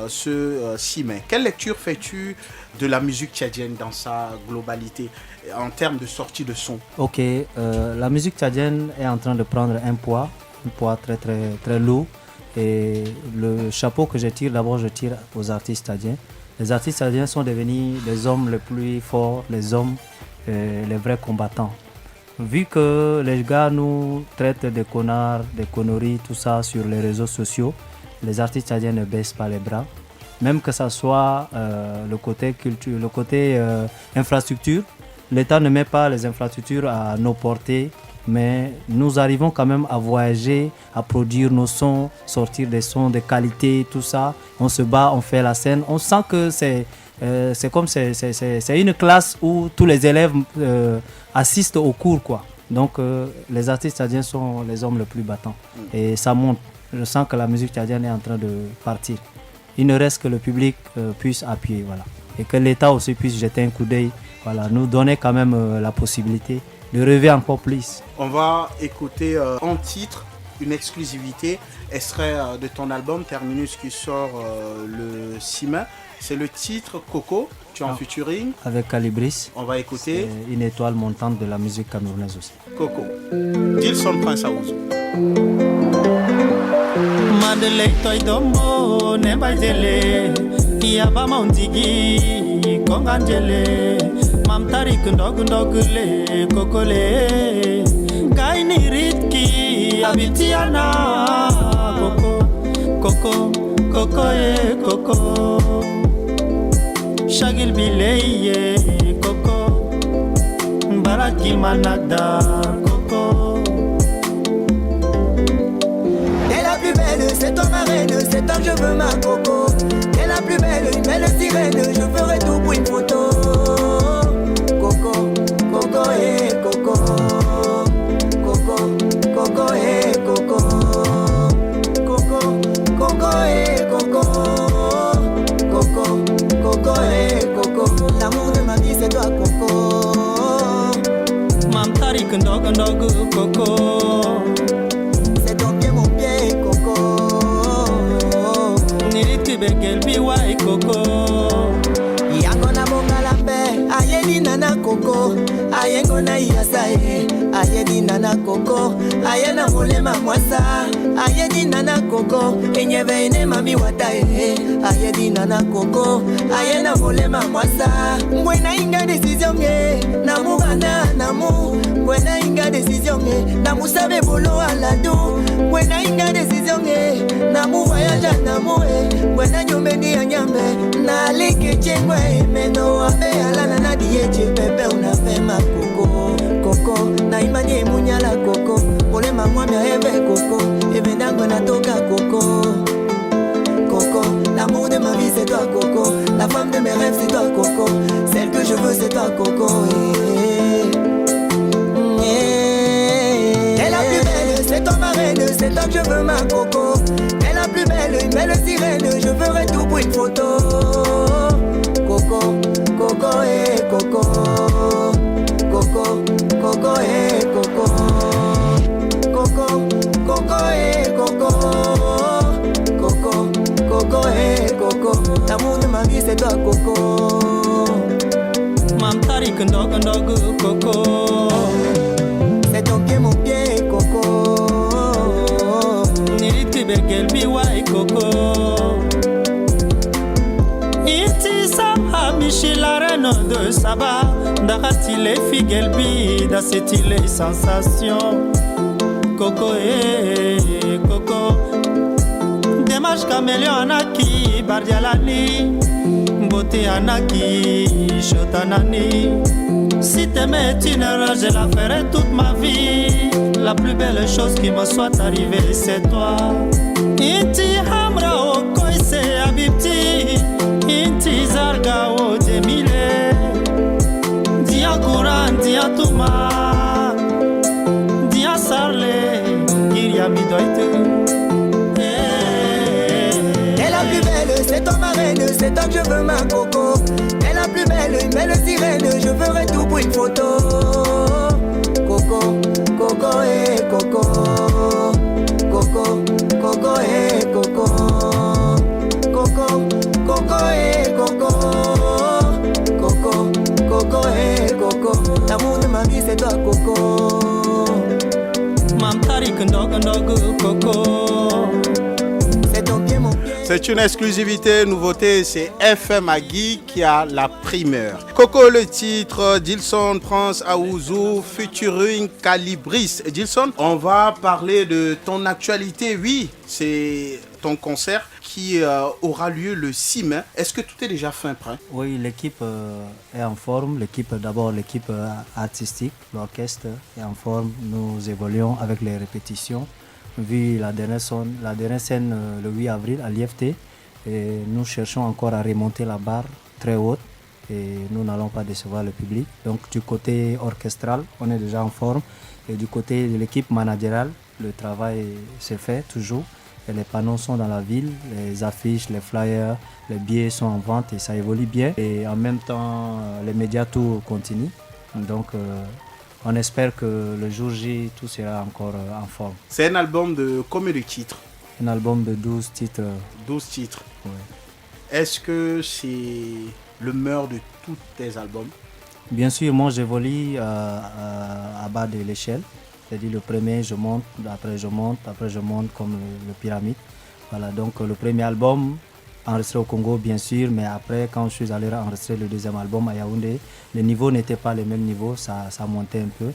ce 6 mai. Quelle lecture fais-tu de la musique tchadienne dans sa globalité en termes de sortie de son? Ok, la musique tchadienne est en train de prendre un poids très très très lourd. Et le chapeau que je tire, d'abord je tire aux artistes tchadiens. Les artistes tchadiens sont devenus les hommes les plus forts, les hommes, les vrais combattants. Vu que les gars nous traitent de connards, de conneries, tout ça sur les réseaux sociaux, les artistes tchadiens ne baissent pas les bras. Même que ce soit le côté culture, le côté infrastructure, l'État ne met pas les infrastructures à nos portées, mais nous arrivons quand même à voyager, à produire nos sons, sortir des sons de qualité, tout ça. On se bat, on fait la scène. On sent que c'est une classe où tous les élèves assistent au cours, quoi. Donc les artistes tchadiens sont les hommes les plus battants. Et ça monte. Je sens que la musique tchadienne est en train de partir. Il ne reste que le public puisse appuyer, voilà. Et que l'État aussi puisse jeter un coup d'œil, voilà, nous donner quand même la possibilité de rêver encore plus. On va écouter en titre une exclusivité, extrait de ton album Terminus qui sort le 6 mai. C'est le titre Coco, tu es en featuring avec Calibris. On va écouter. C'est une étoile montante de la musique camerounaise aussi. Coco. Dilson Prince Aouzou. Mandele toy dombo nembajele Yaba maundigi konganjele Mam tarik ndogule kokole Gaini ritki abitiana Koko ye koko Shagil bileye koko Baraki manada koko T'es la plus belle, c'est toi ma reine, c'est toi que je veux ma coco. T'es la plus belle, une belle sirène, je ferai tout pour une photo. Coco, coco et coco. Coco, coco et coco. Coco, coco et coco. Coco, coco et coco. L'amour de ma vie c'est toi coco. Mam tarik ndog coco. Begel biwai koko yango na bongala mbe ayedi nana koko ayengo na yasaye ayedi nana koko ayena molema mwasa ayedi nana koko enyeve ene mami wataye ayedi nana koko ayena molema mwasa ngwena inga decision nge na mugana namu ngwena inga decision nge na musabe bolo aladu ngwena inga decision nge na mu voyage namu ngwena nyomeni ya nyambe na leke chengwe meno abe alana na dieche pepe unafema koko koko na imanye munyala koko ole mamwa mia eve koko eve nango natoka koko coco l'amour de ma vie c'est toi coco la femme de mes rêves c'est toi coco celle que je veux c'est toi coco T'es la plus belle c'est toi ma reine c'est toi que je veux ma coco t'es la plus belle une belle sirène je ferai tout pour une photo coco coco et coco coco coco et coco coco coco et coco coco coco et coco l'amour de ma vie c'est toi coco mam tarik ndog coco c'est ton pied mon pied coco gelbi wai koko. Iti sama Michila reine de Saba. Ndakati les filles gelbi da c'est les sensations. Coco Coco. Dommage caméléon anaki bardialani. Beauté anaki chotanani. Si t'aimais une erreur, je la ferai toute ma vie. La plus belle chose qui me soit arrivée, c'est toi. Inti hamra o koise abibti. Inti zarga o demile. Dia kuran, dia tuma. Dia sarle, kiria midoite. Elle la plus belle, c'est toi ma reine, c'est toi que je veux ma coco. Elle la plus belle, une belle sirène, je ferai tout pour une photo. Coco, coco et coco. Coco, coco et coco. Coco, coco et coco. Coco, coco et coco. L'amour de ma vie c'est toi coco. Mam tarik ndog coco. C'est une exclusivité, nouveauté, c'est FM Agui qui a la primeur. Coco, le titre, Dilson, Prince Aouzou, featuring Calibris. Dilson, on va parler de ton actualité. Oui, c'est ton concert qui aura lieu le 6 mai. Est-ce que tout est déjà fin prêt? Oui, l'équipe est en forme. D'abord l'équipe artistique, l'orchestre est en forme. Nous évoluons avec les répétitions. Vu la dernière scène le 8 avril à l'IFT, et nous cherchons encore à remonter la barre très haute et nous n'allons pas décevoir le public. Donc du côté orchestral, on est déjà en forme, et du côté de l'équipe managériale, le travail se fait toujours. Et les panneaux sont dans la ville, les affiches, les flyers, les billets sont en vente et ça évolue bien. Et en même temps, les médias tout continue. Donc on espère que le jour J, tout sera encore en forme. C'est un album de combien de titres? Un album de 12 titres. 12 titres. Oui. Est-ce que c'est le meilleur de tous tes albums? Bien sûr, moi j'évolue à bas de l'échelle. C'est-à-dire le premier, je monte, après je monte comme le pyramide. Voilà, donc le premier album, enregistré au Congo bien sûr, mais après quand je suis allé enregistrer le deuxième album à Yaoundé, les niveaux n'étaient pas les mêmes niveaux, ça montait un peu.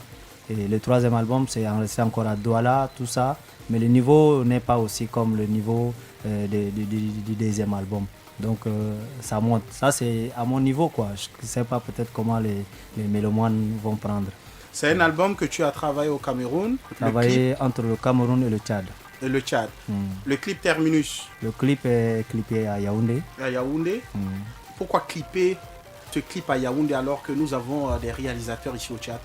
Et le troisième album, c'est enregistré encore à Douala, tout ça, mais le niveau n'est pas aussi comme le niveau du deuxième album. Donc ça monte, ça c'est à mon niveau quoi, je ne sais pas peut-être comment les mélomanes vont prendre. C'est un album que tu as travaillé au Cameroun. Travaillé entre le Cameroun et le Tchad. Et le Tchad. Le clip Terminus. Le clip est clippé à Yaoundé. À Yaoundé. Pourquoi clipper ce clip à Yaoundé alors que nous avons des réalisateurs ici au Tchad?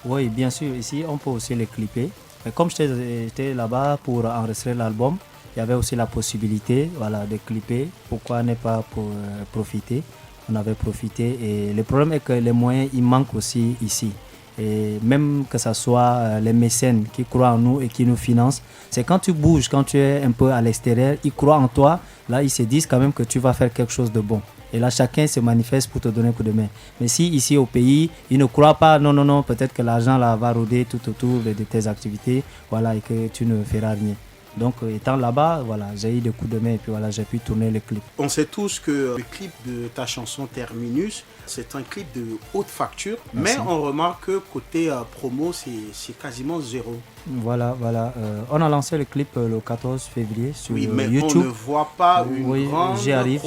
Oui, bien sûr, ici on peut aussi les clipper. Mais comme j'étais là-bas pour enregistrer l'album, il y avait aussi la possibilité de clipper. Pourquoi ne pas profiter? On avait profité. Et le problème est que les moyens, ils manquent aussi ici. Et même que ce soit les mécènes qui croient en nous et qui nous financent, c'est quand tu bouges, quand tu es un peu à l'extérieur, ils croient en toi, là ils se disent quand même que tu vas faire quelque chose de bon. Et là chacun se manifeste pour te donner un coup de main. Mais si ici au pays, ils ne croient pas, non, peut-être que l'argent là va rôder tout autour de tes activités, et que tu ne feras rien. Donc étant là-bas, j'ai eu des coups de main et puis j'ai pu tourner le clip. On sait tous que le clip de ta chanson Terminus, c'est un clip de haute facture. Merci. Mais on remarque que côté promo, c'est quasiment zéro. Voilà. On a lancé le clip le 14 février sur YouTube. Oui, mais on ne voit pas une grande j'y arrive.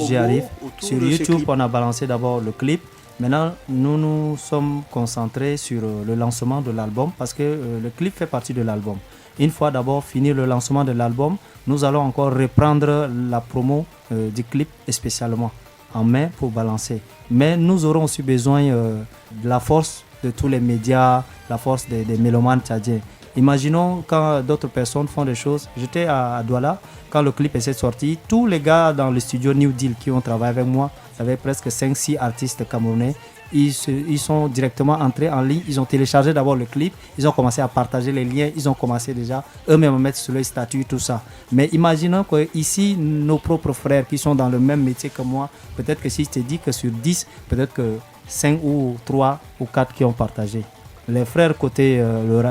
Sur YouTube, on a balancé d'abord le clip. Maintenant, nous nous sommes concentrés sur le lancement de l'album parce que le clip fait partie de l'album. Une fois d'abord fini le lancement de l'album, nous allons encore reprendre la promo du clip spécialement en main pour balancer. Mais nous aurons aussi besoin de la force de tous les médias, la force des mélomanes tchadiens. Imaginons quand d'autres personnes font des choses. J'étais à Douala, quand le clip est sorti, tous les gars dans le studio New Deal qui ont travaillé avec moi, il y avait presque 5-6 artistes camerounais. Ils sont directement entrés en ligne, ils ont téléchargé d'abord le clip, ils ont commencé à partager les liens, ils ont commencé déjà eux-mêmes à mettre sur les statuts, tout ça. Mais imaginons qu'ici, nos propres frères qui sont dans le même métier que moi, peut-être que si je te dis que sur 10, peut-être que 5 ou 3 ou 4 qui ont partagé. Les frères côté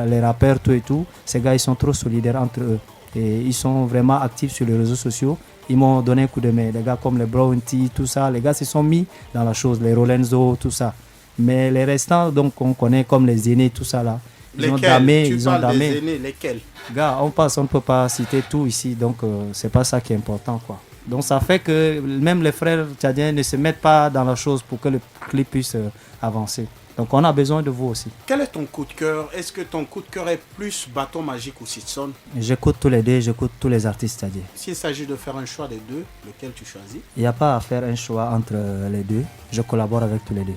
les rappeurs, tout et tout, ces gars ils sont trop solidaires entre eux. Et ils sont vraiment actifs sur les réseaux sociaux. Ils m'ont donné un coup de main. Les gars comme les Brown T, tout ça, les gars se sont mis dans la chose, les Rolenzo, tout ça. Mais les restants, donc on connaît comme les aînés, tout ça là. Ils ont damé, tu parles des aînés, lesquels? Gars, on ne peut pas citer tout ici, donc c'est pas ça qui est important, quoi. Donc ça fait que même les frères tchadiens ne se mettent pas dans la chose pour que le clip puisse avancer. Donc on a besoin de vous aussi. Quel est ton coup de cœur? Est-ce que ton coup de cœur est plus Bâton Magique ou Sitson? J'écoute tous les deux, j'écoute tous les artistes tchadiens. S'il s'agit de faire un choix des deux, lequel tu choisis? Il n'y a pas à faire un choix entre les deux. Je collabore avec tous les deux.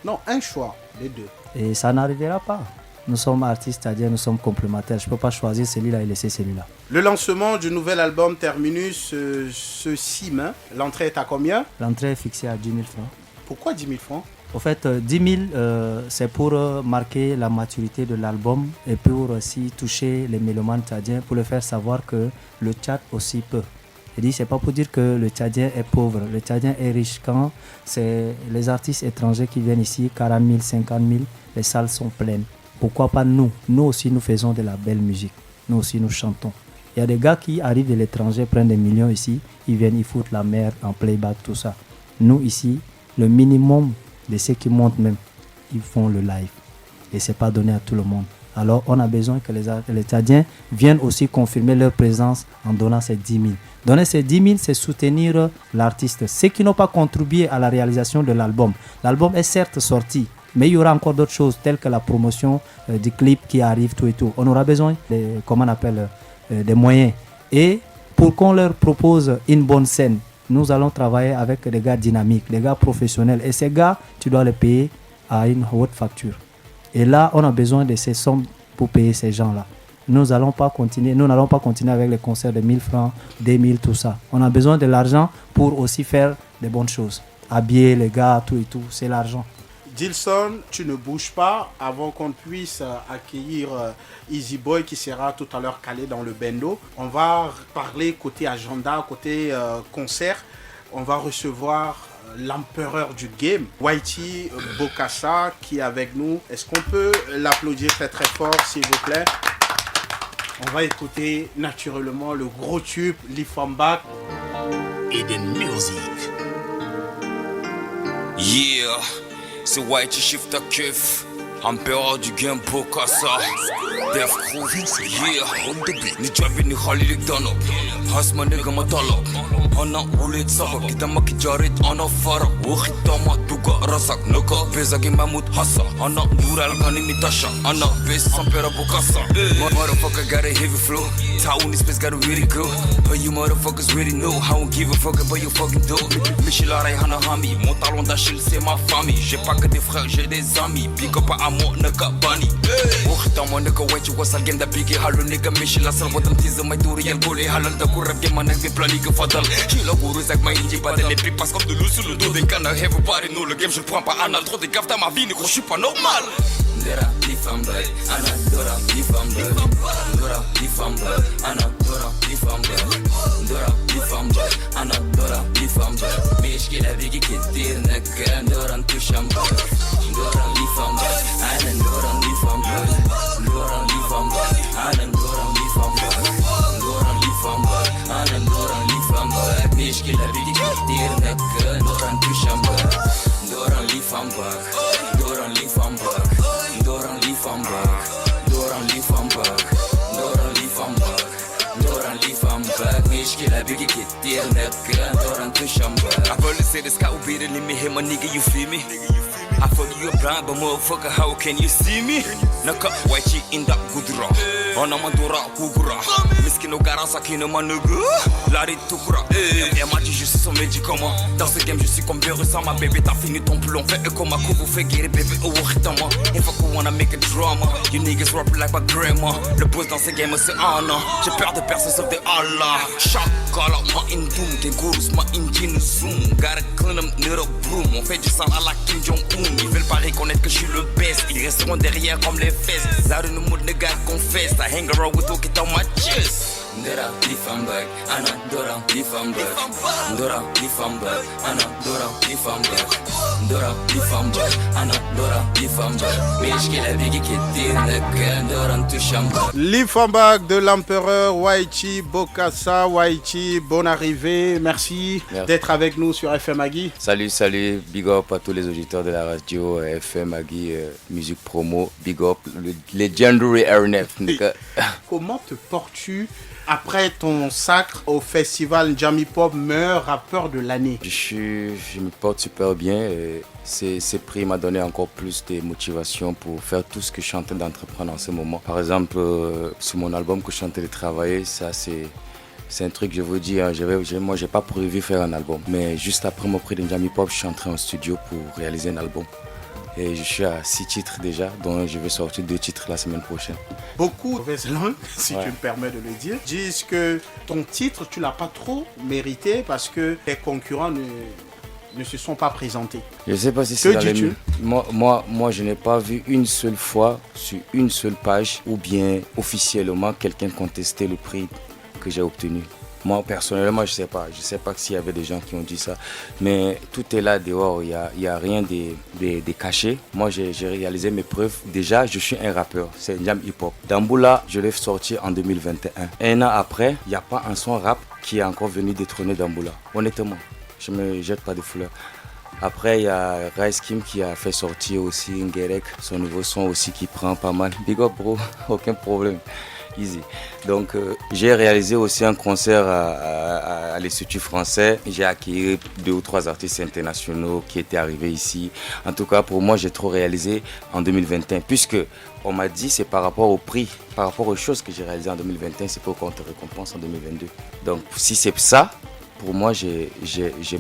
Non, un choix des deux. Et ça n'arrivera pas. Nous sommes artistes tchadiens, nous sommes complémentaires. Je ne peux pas choisir celui-là et laisser celui-là. Le lancement du nouvel album Terminus ce 6 mai. L'entrée est à combien? L'entrée est fixée à 10 000 francs. Pourquoi 10 000 francs? Au fait, 10 000, c'est pour marquer la maturité de l'album et pour aussi toucher les mélomanes tchadiens, pour le faire savoir que le Tchad aussi peut. Je dis, c'est pas pour dire que le Tchadien est pauvre, le Tchadien est riche. Quand c'est les artistes étrangers qui viennent ici, 40 000, 50 000, les salles sont pleines. Pourquoi pas nous? Nous aussi, nous faisons de la belle musique. Nous aussi, nous chantons. Il y a des gars qui arrivent de l'étranger, prennent des millions ici, ils viennent, ils foutent la merde en playback, tout ça. Nous, ici, le minimum de ceux qui montent même, ils font le live. Et ce n'est pas donné à tout le monde. Alors, on a besoin que les Tchadiens viennent aussi confirmer leur présence en donnant ces 10 000. Donner ces 10 000, c'est soutenir l'artiste. Ceux qui n'ont pas contribué à la réalisation de l'album. L'album est certes sorti, mais il y aura encore d'autres choses, telles que la promotion du clip qui arrive, tout et tout. On aura besoin des moyens. Et pour qu'on leur propose une bonne scène, nous allons travailler avec des gars dynamiques, des gars professionnels. Et ces gars, tu dois les payer à une haute facture. Et là, on a besoin de ces sommes pour payer ces gens-là. Nous n'allons pas continuer avec les concerts de 1000 francs, 2000, tout ça. On a besoin de l'argent pour aussi faire des bonnes choses. Habiller les gars, tout et tout, c'est l'argent. Dilson, tu ne bouges pas avant qu'on puisse accueillir Easy Boy qui sera tout à l'heure calé dans le bendo. On va parler côté agenda, côté concert. On va recevoir l'empereur du game, Whitey Bokassa, qui est avec nous. Est-ce qu'on peut l'applaudir très très fort, s'il vous plaît? On va écouter naturellement le gros tube, Live From Back. Eden Music. Yeah, c'est Whitey Shifter Kif, empereur du game Bokassa. Def Crew, yeah, ni Javi ni Khalil Dano, Hasman nigga Matalo. أنا ولد صاحب كده ما كجارت أنا فرق وختامة دوغا راسك نكا بيزاكي ماموت حصا أنا نور الغني متاشا أنا بيس سامبيرا بوكاسا Motherfucker got a heavy flow Taiwanese space got a really good But you motherfuckers really know I don't give a fuck about you fucking do Michel Arayhana Hami Mon talon d'Achille c'est ma famille J'ai pas que des frères j'ai des amis Big up à moi nigga bunny وختامة nigga white you was a game da biggie Halo nigga Michel أصل وطن تيزا ما يدوري الكولي حلال دا كورب game أنا بيبلا ليك فضل Kilo guru zak ma inji badel les pics passe comme de l'eau sous le dos des canards Everybody know le game je le prends pas anal Trop de gaffe dans ma vie négro je suis pas normal Dora Live From Back Ana Dora Live From Back Dora Live From Back Ana Dora Live From Back Dora Live From Back Ana Dora Live From Back مشكلة بيجي كتير نكا Dora نتوشم Back Dora Live From Back Ana Dora Live From Back Dora Live From Back Ana Dora Live From Back Dora Live From Back Ana Dora Live From Back مشكلة بيجي كتير نكا Dora نتوشم Back Dora Live From Back Dora Live From Back Dora Live From Back Dora Live From Back Dora Live From Back Dora Live From Back مشكلة بيجي كتير نكا Dora نتوشم Back I probably say this guy will be the limit here my nigga you feel me I fuck you up blind, but motherfucker, how can you see me? Naka Whitey in that gudra Ona mandora kugura Miskino garasa kino manugu Lari tukura Elle m'a dit je suis son médicament Dans ce game je suis comme virus ma bébé T'as fini ton plomb Fait comme un coup vous fait guérir bébé Oh wachitama If I could wanna make a drama You niggas rap like my grandma Le boss dans ce game c'est Anna J'ai peur de personne sauf de Allah Chakala ma indum Des gurus ma indine zoom Gotta clean them little broom On fait du sang à la Kim Jong-un Ils veulent pas reconnaître que je suis le best Ils resteront derrière comme les fesses Zare nous mood nigga confesse I hang around with talk it on my chest Dora, if I'm back, Anna, Dora, if I'm back. Dora, if I'm back, Anna, Dora, if I'm back. Dora, if I'm back, Anna, Dora, if I'm back. Mishkila bigi kittir, leka, Dora, touchamba. L'Ifambag de l'empereur Waichi Bokassa. Waichi, bonne arrivée. Merci d'être avec nous sur FM Agui. Salut, big up à tous les auditeurs de la radio FM Agui, musique promo, big up, le legendary R9. Comment te portes-tu après ton sacre au festival Jammy Pop meilleur rappeur de l'année? Je me porte super bien. Et ces prix m'a donné encore plus de motivation pour faire tout ce que je suis en train d'entreprendre en ce moment. Par exemple, sur mon album que je suis en train de travailler, ça c'est un truc, je vous dis, moi j'ai pas prévu faire un album. Mais juste après mon prix de Jammy Pop, je suis entré en studio pour réaliser un album. Et je suis à 6 titres déjà, dont je vais sortir 2 titres la semaine prochaine. Beaucoup de mauvaises langues, si tu me permets de le dire, disent que ton titre, tu ne l'as pas trop mérité parce que tes concurrents ne se sont pas présentés. Je ne sais pas si c'est dans les mieux. Moi, je n'ai pas vu une seule fois sur une seule page ou bien officiellement quelqu'un contester le prix que j'ai obtenu. Moi, personnellement, je sais pas s'il y avait des gens qui ont dit ça. Mais tout est là dehors, il y a rien de caché. Moi, j'ai réalisé mes preuves. Déjà, je suis un rappeur, c'est Jam Hip Hop. Damboula, je l'ai sorti en 2021. Un an après, il n'y a pas un son rap qui est encore venu détrôner Damboula. Honnêtement, je ne me jette pas de fleurs. Après, il y a Rice Kim qui a fait sortir aussi Ngerek, son nouveau son aussi qui prend pas mal. Big up, bro, aucun problème. Easy. Donc j'ai réalisé aussi un concert à l'Institut français. J'ai accueilli 2 ou 3 artistes internationaux qui étaient arrivés ici. En tout cas, pour moi, j'ai trop réalisé en 2021. Puisque on m'a dit c'est par rapport au prix, par rapport aux choses que j'ai réalisées en 2021, c'est pour qu'on te récompense en 2022. Donc si c'est ça, pour moi, j'ai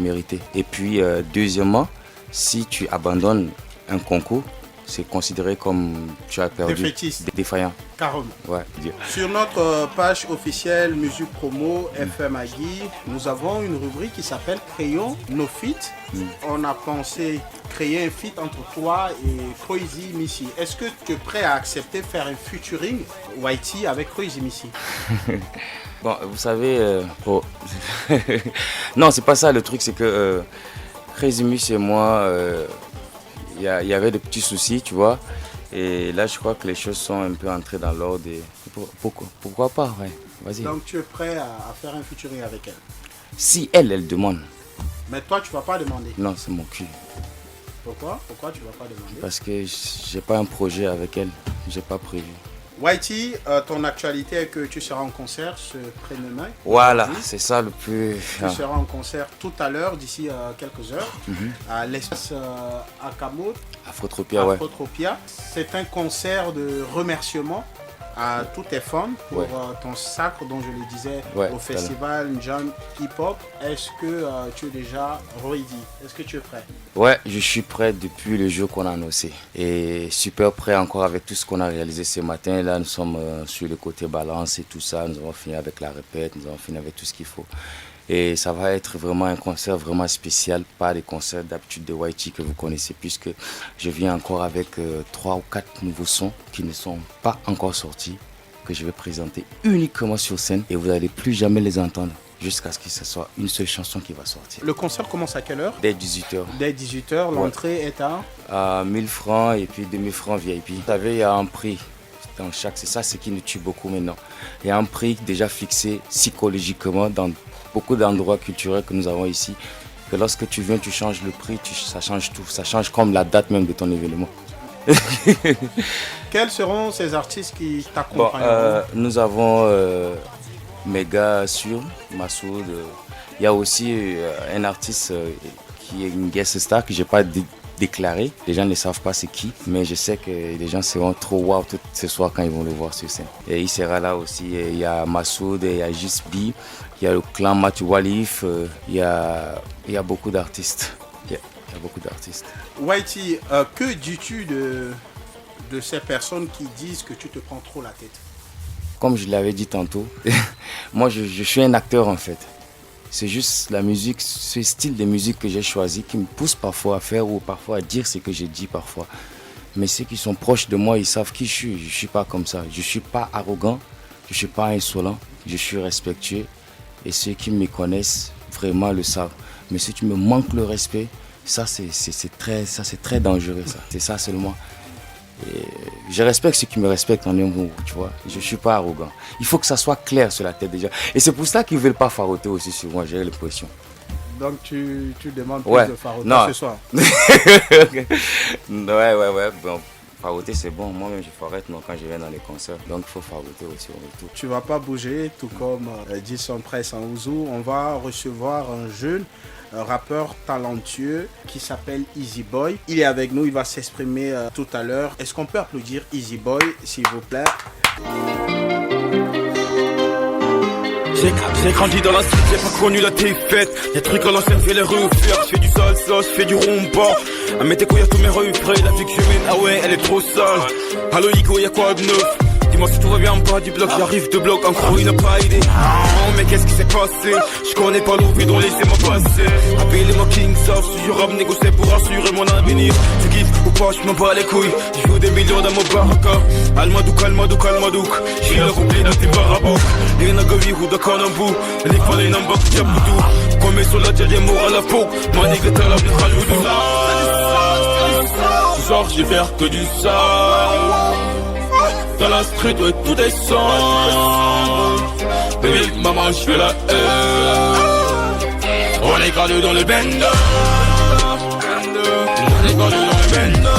mérité. Et puis deuxièmement, si tu abandonnes un concours, c'est considéré comme tu as perdu. Défaillant. Carrément. Ouais. Sur notre page officielle Musique Promo FM Agui, nous avons une rubrique qui s'appelle Créons nos feats. On a pensé créer un feat entre toi et Crazy Missy. Est-ce que tu es prêt à accepter de faire un featuring Waichi avec Crazy Missy? Bon, vous savez, non, c'est pas ça le truc, c'est que Crazy Missy et moi, il y avait des petits soucis, tu vois. Et là, je crois que les choses sont un peu entrées dans l'ordre. Pourquoi pas, ouais. Vas-y. Donc, tu es prêt à faire un featuring avec elle? Si elle demande. Mais toi, tu vas pas demander? Non, c'est mon cul. Pourquoi tu vas pas demander? Parce que j'ai pas un projet avec elle. J'ai pas prévu. Waichi, ton actualité est que tu seras en concert ce 1er mai. Voilà, c'est ça le plus... Tu seras en concert tout à l'heure, d'ici quelques heures, à l'espace Akamo. Afrotropia, ouais. Afrotropia. C'est un concert de remerciement à tous tes fans pour ton sacre, dont je le disais, au festival Jam Hip Hop. Est-ce que tu es déjà ready? Est-ce que tu es prêt? Ouais, je suis prêt depuis le jour qu'on a annoncé. Et super prêt encore avec tout ce qu'on a réalisé ce matin. Là, nous sommes sur le côté balance et tout ça. Nous avons fini avec la répète, nous avons fini avec tout ce qu'il faut. Et ça va être vraiment un concert vraiment spécial, pas les concerts d'habitude de Waichi que vous connaissez, puisque je viens encore avec 3 ou 4 nouveaux sons qui ne sont pas encore sortis, que je vais présenter uniquement sur scène et vous n'allez plus jamais les entendre jusqu'à ce que ce soit une seule chanson qui va sortir. Le concert commence à quelle heure? Dès 18h. Dès 18h, l'entrée est à 1000 francs et puis 2000 francs VIP. Vous savez, il y a un prix dans chaque, c'est ça ce qui nous tue beaucoup maintenant. Il y a un prix déjà fixé psychologiquement dans beaucoup d'endroits culturels que nous avons ici, que lorsque tu viens, tu changes le prix, ça change tout, ça change comme la date même de ton événement. Quels seront ces artistes qui t'accompagnent? Nous avons Mega Sur, Massoud, il y a aussi un artiste qui est une guest star que je n'ai pas déclaré, les gens ne savent pas c'est qui, mais je sais que les gens seront trop wow tout ce soir quand ils vont le voir sur scène. Et il sera là aussi, il y a Massoud, il y a Gisbi, il y a le clan Mathieu Walif, il y a beaucoup d'artistes. Il y a beaucoup d'artistes. Waichi, que dis-tu de ces personnes qui disent que tu te prends trop la tête? Comme je l'avais dit tantôt, moi je suis un acteur en fait. C'est juste la musique, ce style de musique que j'ai choisi qui me pousse parfois à faire ou parfois à dire ce que j'ai dit parfois. Mais ceux qui sont proches de moi, ils savent qui je suis. Je ne suis pas comme ça. Je ne suis pas arrogant. Je Je ne suis pas insolent, je suis respectueux. Et ceux qui me connaissent vraiment le savent. Mais si tu me manques le respect, ça c'est très dangereux. Ça. C'est ça seulement. Et je respecte ceux qui me respectent en un mot, tu vois. Je ne suis pas arrogant. Il faut que ça soit clair sur la tête déjà. Et c'est pour ça qu'ils ne veulent pas faroter aussi sur moi, j'ai l'impression. Donc tu demandes plus de faroter ce soir. Ouais. Bon, faroter c'est bon. Moi-même je farote quand je viens dans les concerts. Donc il faut faroter aussi au retour. Tu ne vas pas bouger, tout comme dit son presse en Ouzou. On va recevoir un jeune rappeur talentueux qui s'appelle Easy Boy. Il est avec nous, il va s'exprimer tout à l'heure. Est-ce qu'on peut applaudir Easy Boy, s'il vous plaît? J'ai grandi dans la street, j'ai pas connu la défaite. Y'a des trucs à l'ancienne, je vais les refaire. Je fais du salsa, je fais du rumba. À mes décos, y'a tous mes refrains. La vie que je mène, ah ouais, elle est trop sale. Allo Igo, y'a quoi de neuf? Dis-moi si tout va bien en bas du bloc, j'arrive de bloc, encore il n'a pas idée. Oh, mais qu'est-ce qui s'est passé? Je connais pas l'ouvrier dont laissez-moi passer. Appelez-moi King South, si je rappe, négocier pour assurer mon avenir. Tu kiffes ou pas, je m'en bats les couilles. Je joue des millions dans mon baraka. Almadouk, Almadouk, Almadouk. J'ai le complet dans tes barabouk. Les nagavi ou de Kanambou. Les fallait n'amba que Djaboudou. Comme sur la diade mort à la peau. Ma nègre t'as la plus raloudou. Ce soir, je vais faire que du sale. Dans la street, ouais, tout est sang. Baby, maman, je fais la On est gardé dans le bendo. On est gardé dans le bendo.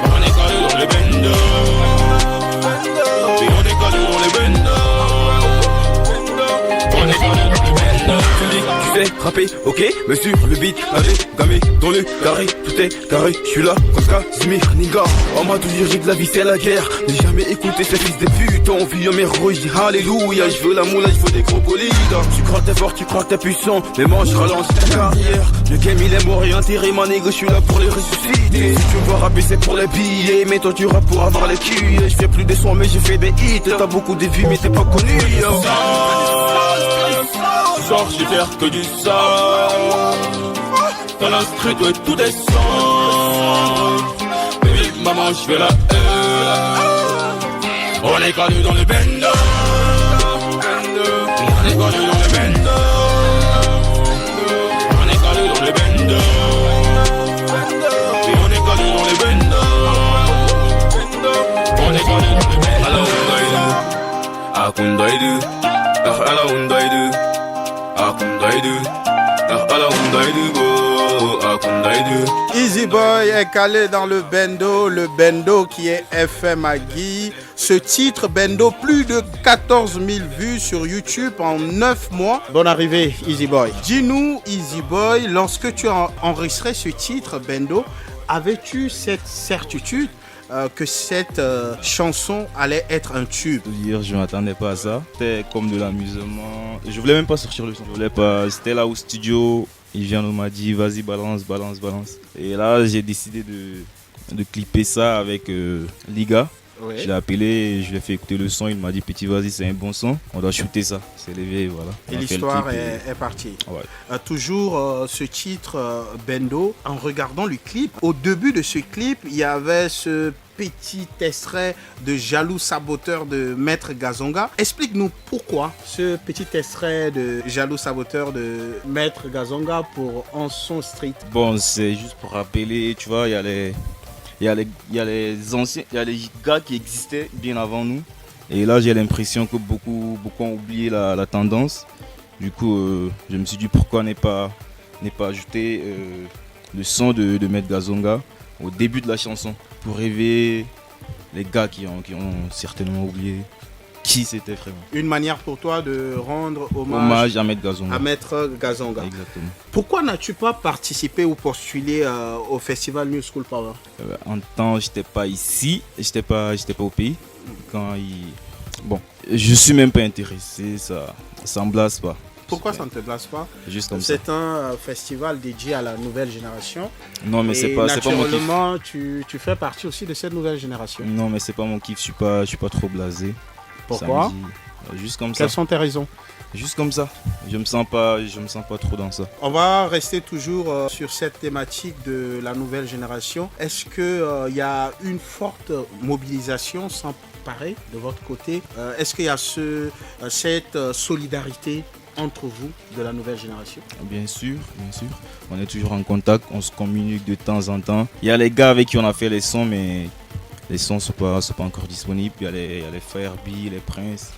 On est gardé dans le bendo. Et on est gardé dans le bendo. On est gardé dans le bendo. Tu dis, tu sais rapper, ok, mais sur le beat, avec gamé dans le carré, tout est carré, je suis là, comme Casimir, Niga. On m'a toujours dit que la vie c'est la guerre. J'ai jamais écouté ces fils de pute. On vit en mes héros, je dis alléluia. Je veux la moula, je veux des gros bolides. Tu crois que t'es fort, tu crois que t'es puissant. Mais moi je ralance ta carrière. Le game il est mort et enterré, ma nègre, je suis là pour les ressusciter. Si tu veux rapper c'est pour les billets. Mais toi tu rappes pour avoir les culs. Je fais plus des sons mais je fais des hits. T'as beaucoup de vues mais t'es pas connu. Ce soir je vais faire que du sale. Dans la street ouais tout est sang. Baby maman je fais la On est gardé dans le bendo. On est gardé dans le bendo. On est gardé dans le bendo. Et on est gardé dans le bendo. On est gardé dans le bendo. Alors Akundaidu. Ala undaidu. Akundaidu. Ala undaidu go. Easy Boy est calé dans le bendo qui est FM Agui. Ce titre bendo, plus de 14 000 vues sur YouTube en 9 mois. Bonne arrivée Easy Boy. Dis-nous Easy Boy, lorsque tu as enregistré ce titre bendo, avais-tu cette certitude que cette chanson allait être un tube? Je ne m'attendais pas à ça. C'était comme de l'amusement. Je voulais même pas sortir le son. Je voulais pas. C'était là au studio. Il vient, on m'a dit vas-y balance. Et là j'ai décidé de clipper ça avec Liga. Oui. Je l'ai appelé, et je lui ai fait écouter le son. Il m'a dit petit vas-y c'est un bon son. On doit shooter ça. C'est levé voilà. Et l'histoire est partie. Ouais. Toujours ce titre Bendo. En regardant le clip, au début de ce clip, il y avait ce petit extrait de Jaloux Saboteur de Maître Gazonga. Explique-nous pourquoi ce petit extrait de Jaloux Saboteur de Maître Gazonga pour En Son Street. Bon, c'est juste pour rappeler, tu vois, il y a les anciens, il y a les gars qui existaient bien avant nous. Et là, j'ai l'impression que beaucoup ont oublié la tendance. Du coup, je me suis dit pourquoi ne pas ajouter le son de Maître Gazonga au début de la chanson pour réveiller les gars qui ont certainement oublié qui c'était vraiment. Une manière pour toi de rendre hommage à Maître Gazonga. Exactement. Pourquoi n'as-tu pas participé ou postulé au festival New School Power? En temps, j'étais pas ici, j'étais pas au pays. Bon, je suis même pas intéressé, ça me blasse pas. Pourquoi ça ne te blasse pas? Juste comme ça. C'est un festival dédié à la nouvelle génération. Non, mais c'est pas mon kiff. Naturellement, tu fais partie aussi de cette nouvelle génération. Non, mais c'est pas mon kiff. Je suis pas trop blasé. Pourquoi? Juste comme ça. Quelles sont tes raisons? Juste comme ça. Je me sens pas trop dans ça. On va rester toujours sur cette thématique de la nouvelle génération. Est-ce que y a une forte mobilisation sans pareil de votre côté. Est-ce qu'il y a cette solidarité entre vous de la nouvelle génération? Bien sûr. On est toujours en contact, on se communique de temps en temps. Il y a les gars avec qui on a fait les sons, mais les sons ne sont pas encore disponibles. Il y a les frères B, les Princes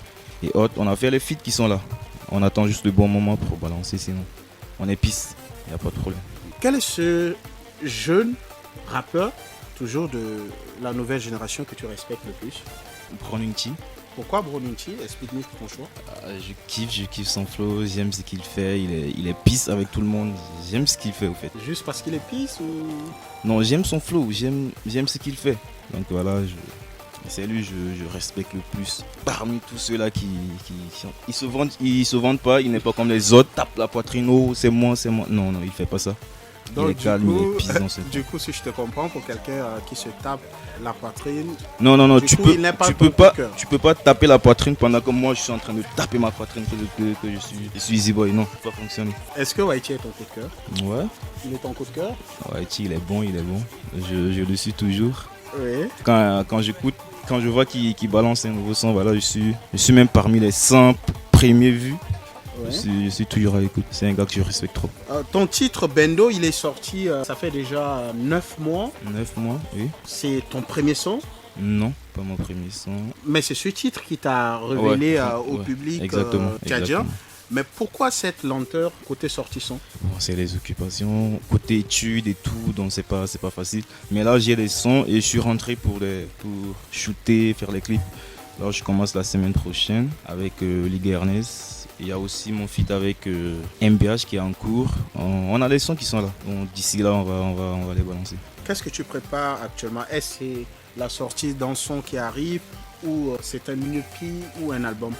et autres. On a fait les feats qui sont là. On attend juste le bon moment pour balancer, sinon on est pisse, il n'y a pas de problème. Quel est ce jeune rappeur, toujours de la nouvelle génération, que tu respectes le plus? Browning-T. Pourquoi Browning-T? Explique-nous ton choix. Je kiffe son flow, j'aime ce qu'il fait, il est pisse avec tout le monde, j'aime ce qu'il fait au fait. Juste parce qu'il est pisse ou... Non, j'aime son flow, j'aime ce qu'il fait. Donc voilà, c'est lui je respecte le plus. Parmi tous ceux-là qui ils se vendent pas, il n'est pas comme les autres, tape la poitrine, oh c'est moi. Non, il fait pas ça. Donc, il est calme, il est pisse dans ce du coup, si je te comprends, pour quelqu'un qui se tape la poitrine... Non, tu peux pas taper la poitrine pendant que moi je suis en train de taper ma poitrine que je suis Easy Boy. Non, ça fonctionne. Est-ce que Whitey est ton coup de cœur? Ouais. Il est ton coup de cœur? Whitey, il est bon. Je le suis toujours. Oui. Quand j'écoute, quand je vois qu'il balance un nouveau son, voilà, je suis même parmi les 100 premiers vus. Ouais. Je suis toujours à l'écoute. C'est un gars que je respecte trop. Ton titre Bendo, il est sorti, ça fait déjà 9 mois. 9 mois, oui. C'est ton premier son? Non, pas mon premier son. Mais c'est ce titre qui t'a révélé au public tchadien. Mais pourquoi cette lenteur côté sortie son? C'est les occupations, côté études et tout, donc c'est pas facile. Mais là j'ai les sons et je suis rentré pour shooter, faire les clips. Alors je commence la semaine prochaine avec Ligue Ernest. Il y a aussi mon feat avec MBH qui est en cours. On a les sons qui sont là. Donc d'ici là on va les balancer. Qu'est-ce que tu prépares actuellement? Est-ce que c'est la sortie d'un son qui arrive ou c'est un EP ou un album?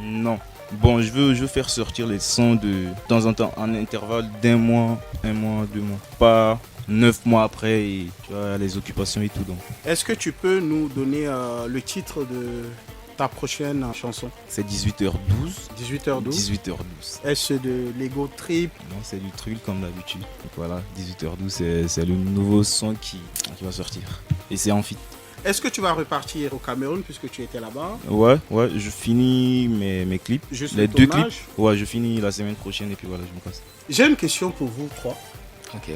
Non. Bon, je veux faire sortir les sons de temps en temps en intervalle d'1 mois, 2 mois. Pas 9 mois après, et, tu vois, les occupations et tout. Donc. Est-ce que tu peux nous donner le titre de ta prochaine chanson? C'est 18h12. 18h12. 18h12. Est-ce de l'Ego Trip? Non, c'est du Trill comme d'habitude. Donc voilà, 18h12, c'est le nouveau son qui va sortir. Et c'est en feat. Est-ce que tu vas repartir au Cameroun puisque tu étais là-bas? Ouais, je finis mes clips. Juste les 2 clips. Ouais, je finis la semaine prochaine et puis voilà, je me casse. J'ai une question pour vous trois. Ok.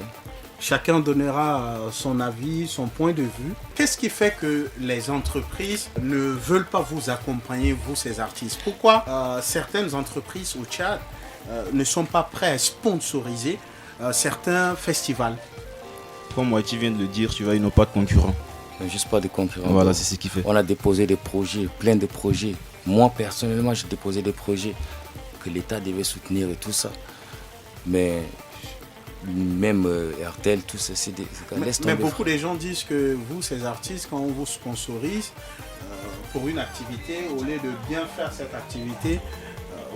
Chacun donnera son avis, son point de vue. Qu'est-ce qui fait que les entreprises ne veulent pas vous accompagner, vous ces artistes? Pourquoi certaines entreprises au Tchad ne sont pas prêtes à sponsoriser certains festivals? Comme moi, tu viens de le dire, tu vois, ils n'ont pas de concurrents. Juste pas de concurrents. Voilà, c'est ce qui fait. On a déposé des projets, plein de projets. Moi, personnellement, j'ai déposé des projets que l'État devait soutenir et tout ça. Mais même RTL, tout ça, c'est des... Mais beaucoup de gens disent que vous, ces artistes, quand on vous sponsorise pour une activité, au lieu de bien faire cette activité,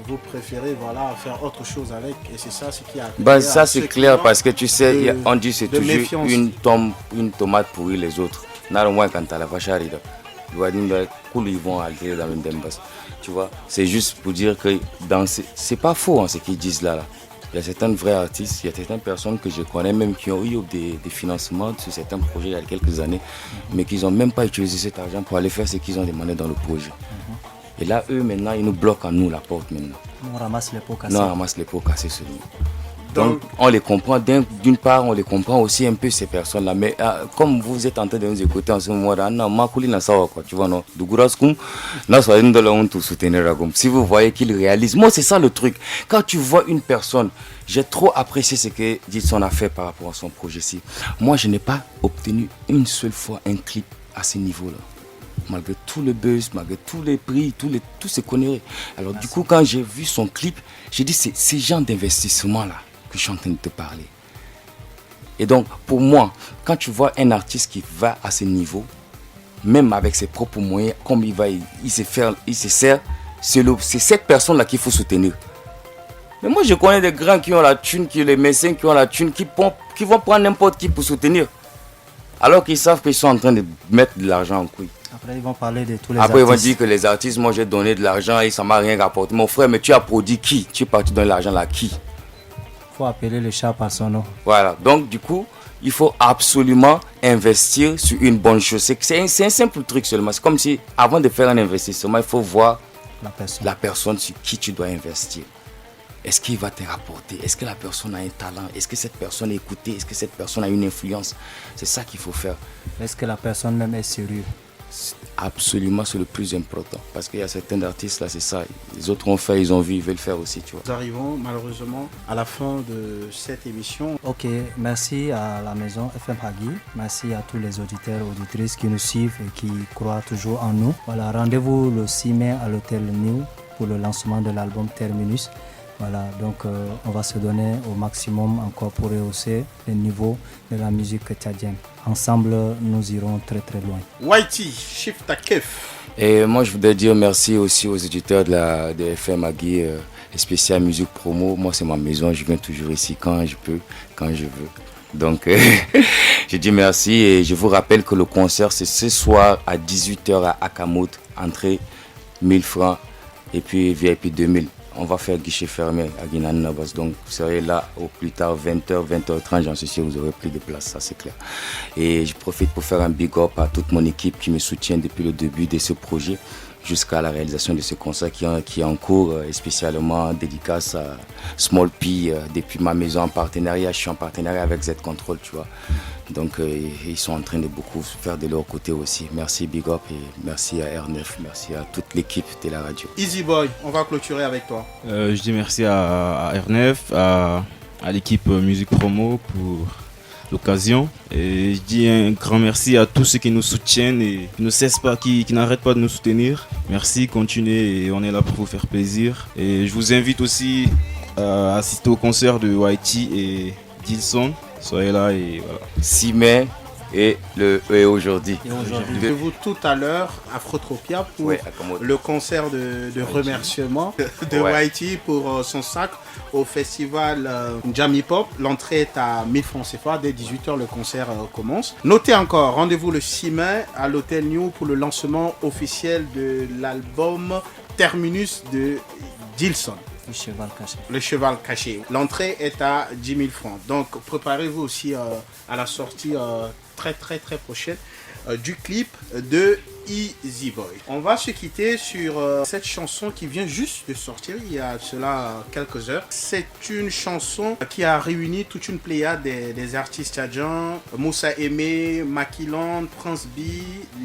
vous préférez faire autre chose avec, et c'est ça ce qui a... ça c'est clair parce que tu sais, on dit c'est toujours une tomate pourrie les autres. Ils vont altérer dans le base. Tu vois, c'est juste pour dire que c'est pas faux ce qu'ils disent là. Il y a certains vrais artistes, il y a certaines personnes que je connais même qui ont eu des financements sur certains projets il y a quelques années, mais qui n'ont même pas utilisé cet argent pour aller faire ce qu'ils ont demandé dans le projet. Et là, eux, maintenant, ils nous bloquent à nous la porte maintenant. On ramasse les pots cassés. Non, on ramasse les pots cassés seulement. Donc, on les comprend. D'une part, on les comprend aussi un peu, ces personnes-là. Mais comme vous êtes en train de nous écouter en ce moment-là, tu vois, non. Si vous voyez qu'ils réalisent. Moi, c'est ça le truc. Quand tu vois une personne, j'ai trop apprécié ce que Didson a fait par rapport à son projet-ci. Moi, je n'ai pas obtenu une seule fois un clip à ce niveau-là. Malgré tout le buzz, malgré tous les prix, tous ces conneries. Alors du coup, quand j'ai vu son clip, j'ai dit c'est ces genres d'investissement-là que je suis en train de te parler. Et donc, pour moi, quand tu vois un artiste qui va à ce niveau, même avec ses propres moyens, comme il se sert, c'est cette personne-là qu'il faut soutenir. Mais moi, je connais des grands qui ont la thune, les médecins qui ont la thune, qui vont prendre n'importe qui pour soutenir. Alors qu'ils savent qu'ils sont en train de mettre de l'argent en couille. Après, ils vont parler de tous les artistes. Après, ils vont dire que les artistes, moi j'ai donné de l'argent et ça m'a rien rapporté. Mon frère, mais tu as produit qui? Tu es parti donner l'argent à qui? Il faut appeler le chat par son nom. Voilà, donc du coup, il faut absolument investir sur une bonne chose. C'est un simple truc seulement. C'est comme si, avant de faire un investissement, il faut voir la personne sur qui tu dois investir. Est-ce qu'il va te rapporter? Est-ce que la personne a un talent? Est-ce que cette personne est écoutée? Est-ce que cette personne a une influence? C'est ça qu'il faut faire. Est-ce que la personne même est sérieuse? Absolument, c'est le plus important. Parce qu'il y a certains artistes, là, c'est ça. Les autres ont fait, ils ont vu, ils veulent faire aussi, tu vois. Nous arrivons malheureusement à la fin de cette émission. Ok, merci à la maison FM Hagi. Merci à tous les auditeurs et auditrices qui nous suivent et qui croient toujours en nous. Voilà, rendez-vous le 6 mai à l'hôtel New pour le lancement de l'album Terminus. Voilà, donc on va se donner au maximum encore pour rehausser le niveau de la musique tchadienne. Ensemble, nous irons très très loin. Whitey, Shift ta Kef. Et moi, je voudrais dire merci aussi aux éditeurs de FM Hagi, spécial musique promo. Moi, c'est ma maison, je viens toujours ici quand je peux, quand je veux. Donc, je dis merci et je vous rappelle que le concert, c'est ce soir à 18h à Akamut, entrée 1000 francs et puis VIP 2000. On va faire guichet fermé à Guinan Navas. Donc, vous serez là au plus tard, 20h, 20h30. J'en suis sûr, vous aurez plus de place, ça c'est clair. Et je profite pour faire un big up à toute mon équipe qui me soutient depuis le début de ce projet jusqu'à la réalisation de ce concert qui est en cours, et spécialement dédicace à Small P depuis ma maison en partenariat. Je suis en partenariat avec Z-Control, tu vois. Donc ils sont en train de beaucoup faire de leur côté aussi. Merci Big Up et merci à R9, merci à toute l'équipe de la radio. Easy Boy, on va clôturer avec toi. Je dis merci à R9, à l'équipe Musique Promo pour l'occasion. Et je dis un grand merci à tous ceux qui nous soutiennent et qui ne cessent pas, qui n'arrêtent pas de nous soutenir. Merci, continuez et on est là pour vous faire plaisir. Et je vous invite aussi à assister au concert de Whitey et Dilson. Soyez là et voilà. 6 mai et aujourd'hui. Rendez-vous tout à l'heure à Afrotropia pour le concert de remerciement de Whitey pour son sac au festival Jam Hip Hop. L'entrée est à 1000 francs CFA. Dès 18h, le concert commence. Notez encore, rendez-vous le 6 mai à l'hôtel New pour le lancement officiel de l'album Terminus de Dilson. Le cheval caché. L'entrée est à 10 000 francs. Donc préparez-vous aussi à la sortie très prochaine du clip de Easy Boy. On va se quitter sur cette chanson qui vient juste de sortir il y a cela quelques heures. C'est une chanson qui a réuni toute une pléiade des artistes tchadiens. Moussa Aimé, Makiland, Prince B,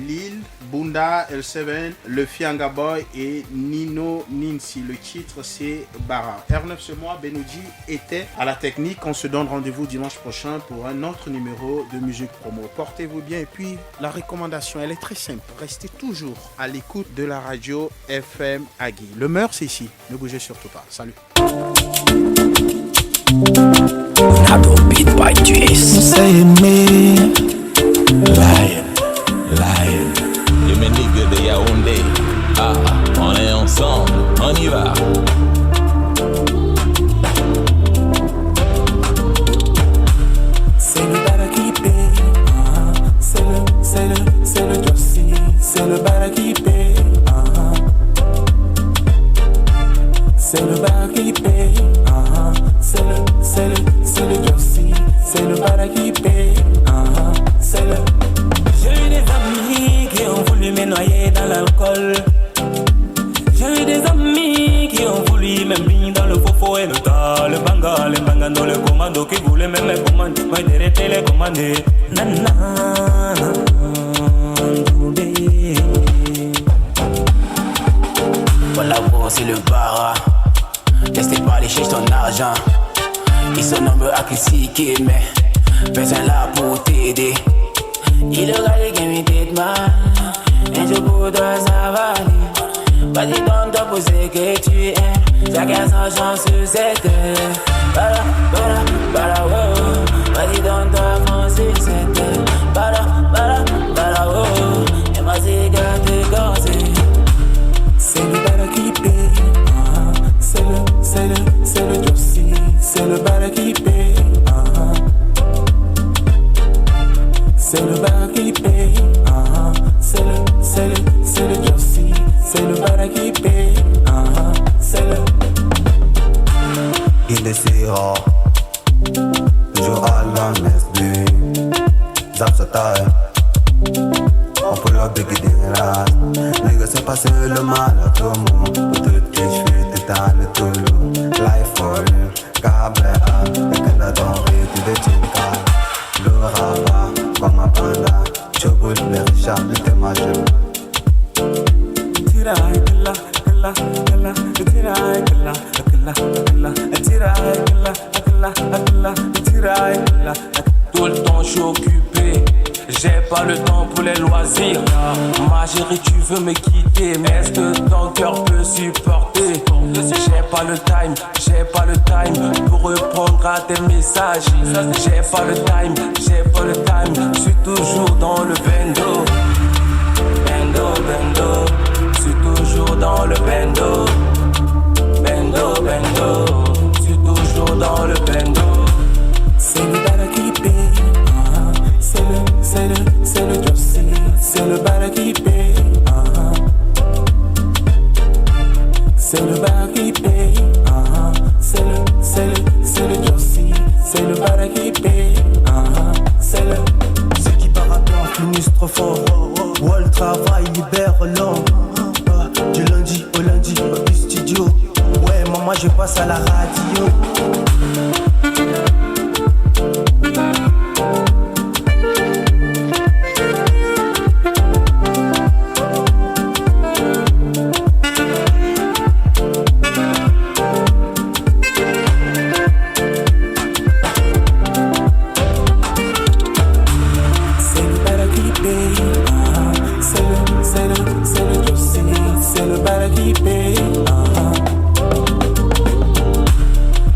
Lil, Bunda, L7, Le Fianga Boy et Nino Ninsi. Le titre c'est Bara. R9 ce mois, Benoji était à la technique. On se donne rendez-vous dimanche prochain pour un autre numéro de Musique Promo. Portez-vous bien et puis la recommandation elle est très simple. Restez toujours à l'écoute de la radio FM Hagi. Le meilleur c'est ici, ne bougez surtout pas. Salut. You mes niggas de Yaoundé. On est ensemble, on y va. C'est le bar qui paye, c'est le Jossi, c'est le bar qui paye, c'est le bar qui paye, c'est le Jossi, c'est le bar qui paye, c'est le. J'ai eu des amis qui ont voulu me noyer dans l'alcool. J'ai eu des amis qui ont voulu me mis dans le fofo et le tas, le banga dans le commando qui voulait même me commander, moi de les commander. Voilà c'est le bara. Testez pas les chiches ton argent. Ils sont nombreux à critiquer mais personne là pour t'aider. Il aura les gamins tête mal. Et je voudrais savoir. Vas-y donne toi pour ce que tu aimes. Chacun sa chance sur cette terre. Bala, oh. Vas-y donne toi France sur cette terre. Bala, oh. Et ma cigare te corser. C'est le bar qui paye, c'est le Jossi, c'est le bar qui paye, c'est le bar qui paye, c'est le Jossi, c'est le bar qui paye, c'est le. Il essaiera toujours à la messe. zap sa taille. On peut leur béguider là. Nigga, c'est pas seulement à tout le monde. Tout le que je fais, t'es dans le Toulou. Life for real, câble A. Et que la denrée, tu veux t'incar. Le rabat, comme un panda. Chogoul, le richard, le témagé. Tirai, killa, killa, killa. Tirai, killa, killa, killa. Tirai, killa, killa, killa. Tirai, killa. Tout le temps, je suis occupé. J'ai pas le temps pour les loisirs. Ma chérie, tu veux me quitter, mais est-ce que ton cœur peut supporter? J'ai pas le time pour répondre à tes messages. J'ai pas le time, je suis toujours dans le bendo. Bendo, je suis toujours dans le bendo. Bendo, je suis toujours dans le bendo. C'est le barakipe, c'est le Jossi, c'est le barakipe, c'est le barakipe, c'est le Jossi, c'est le barakipe, c'est le. Ceux qui baraquent finissent trop fort. Wall travail libère l'homme. Du lundi au lundi au studio. Ouais, maman, je passe à la radio.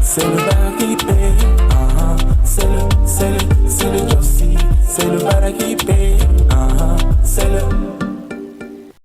C'est le barakipe, c'est le Jossi, c'est le barakipe.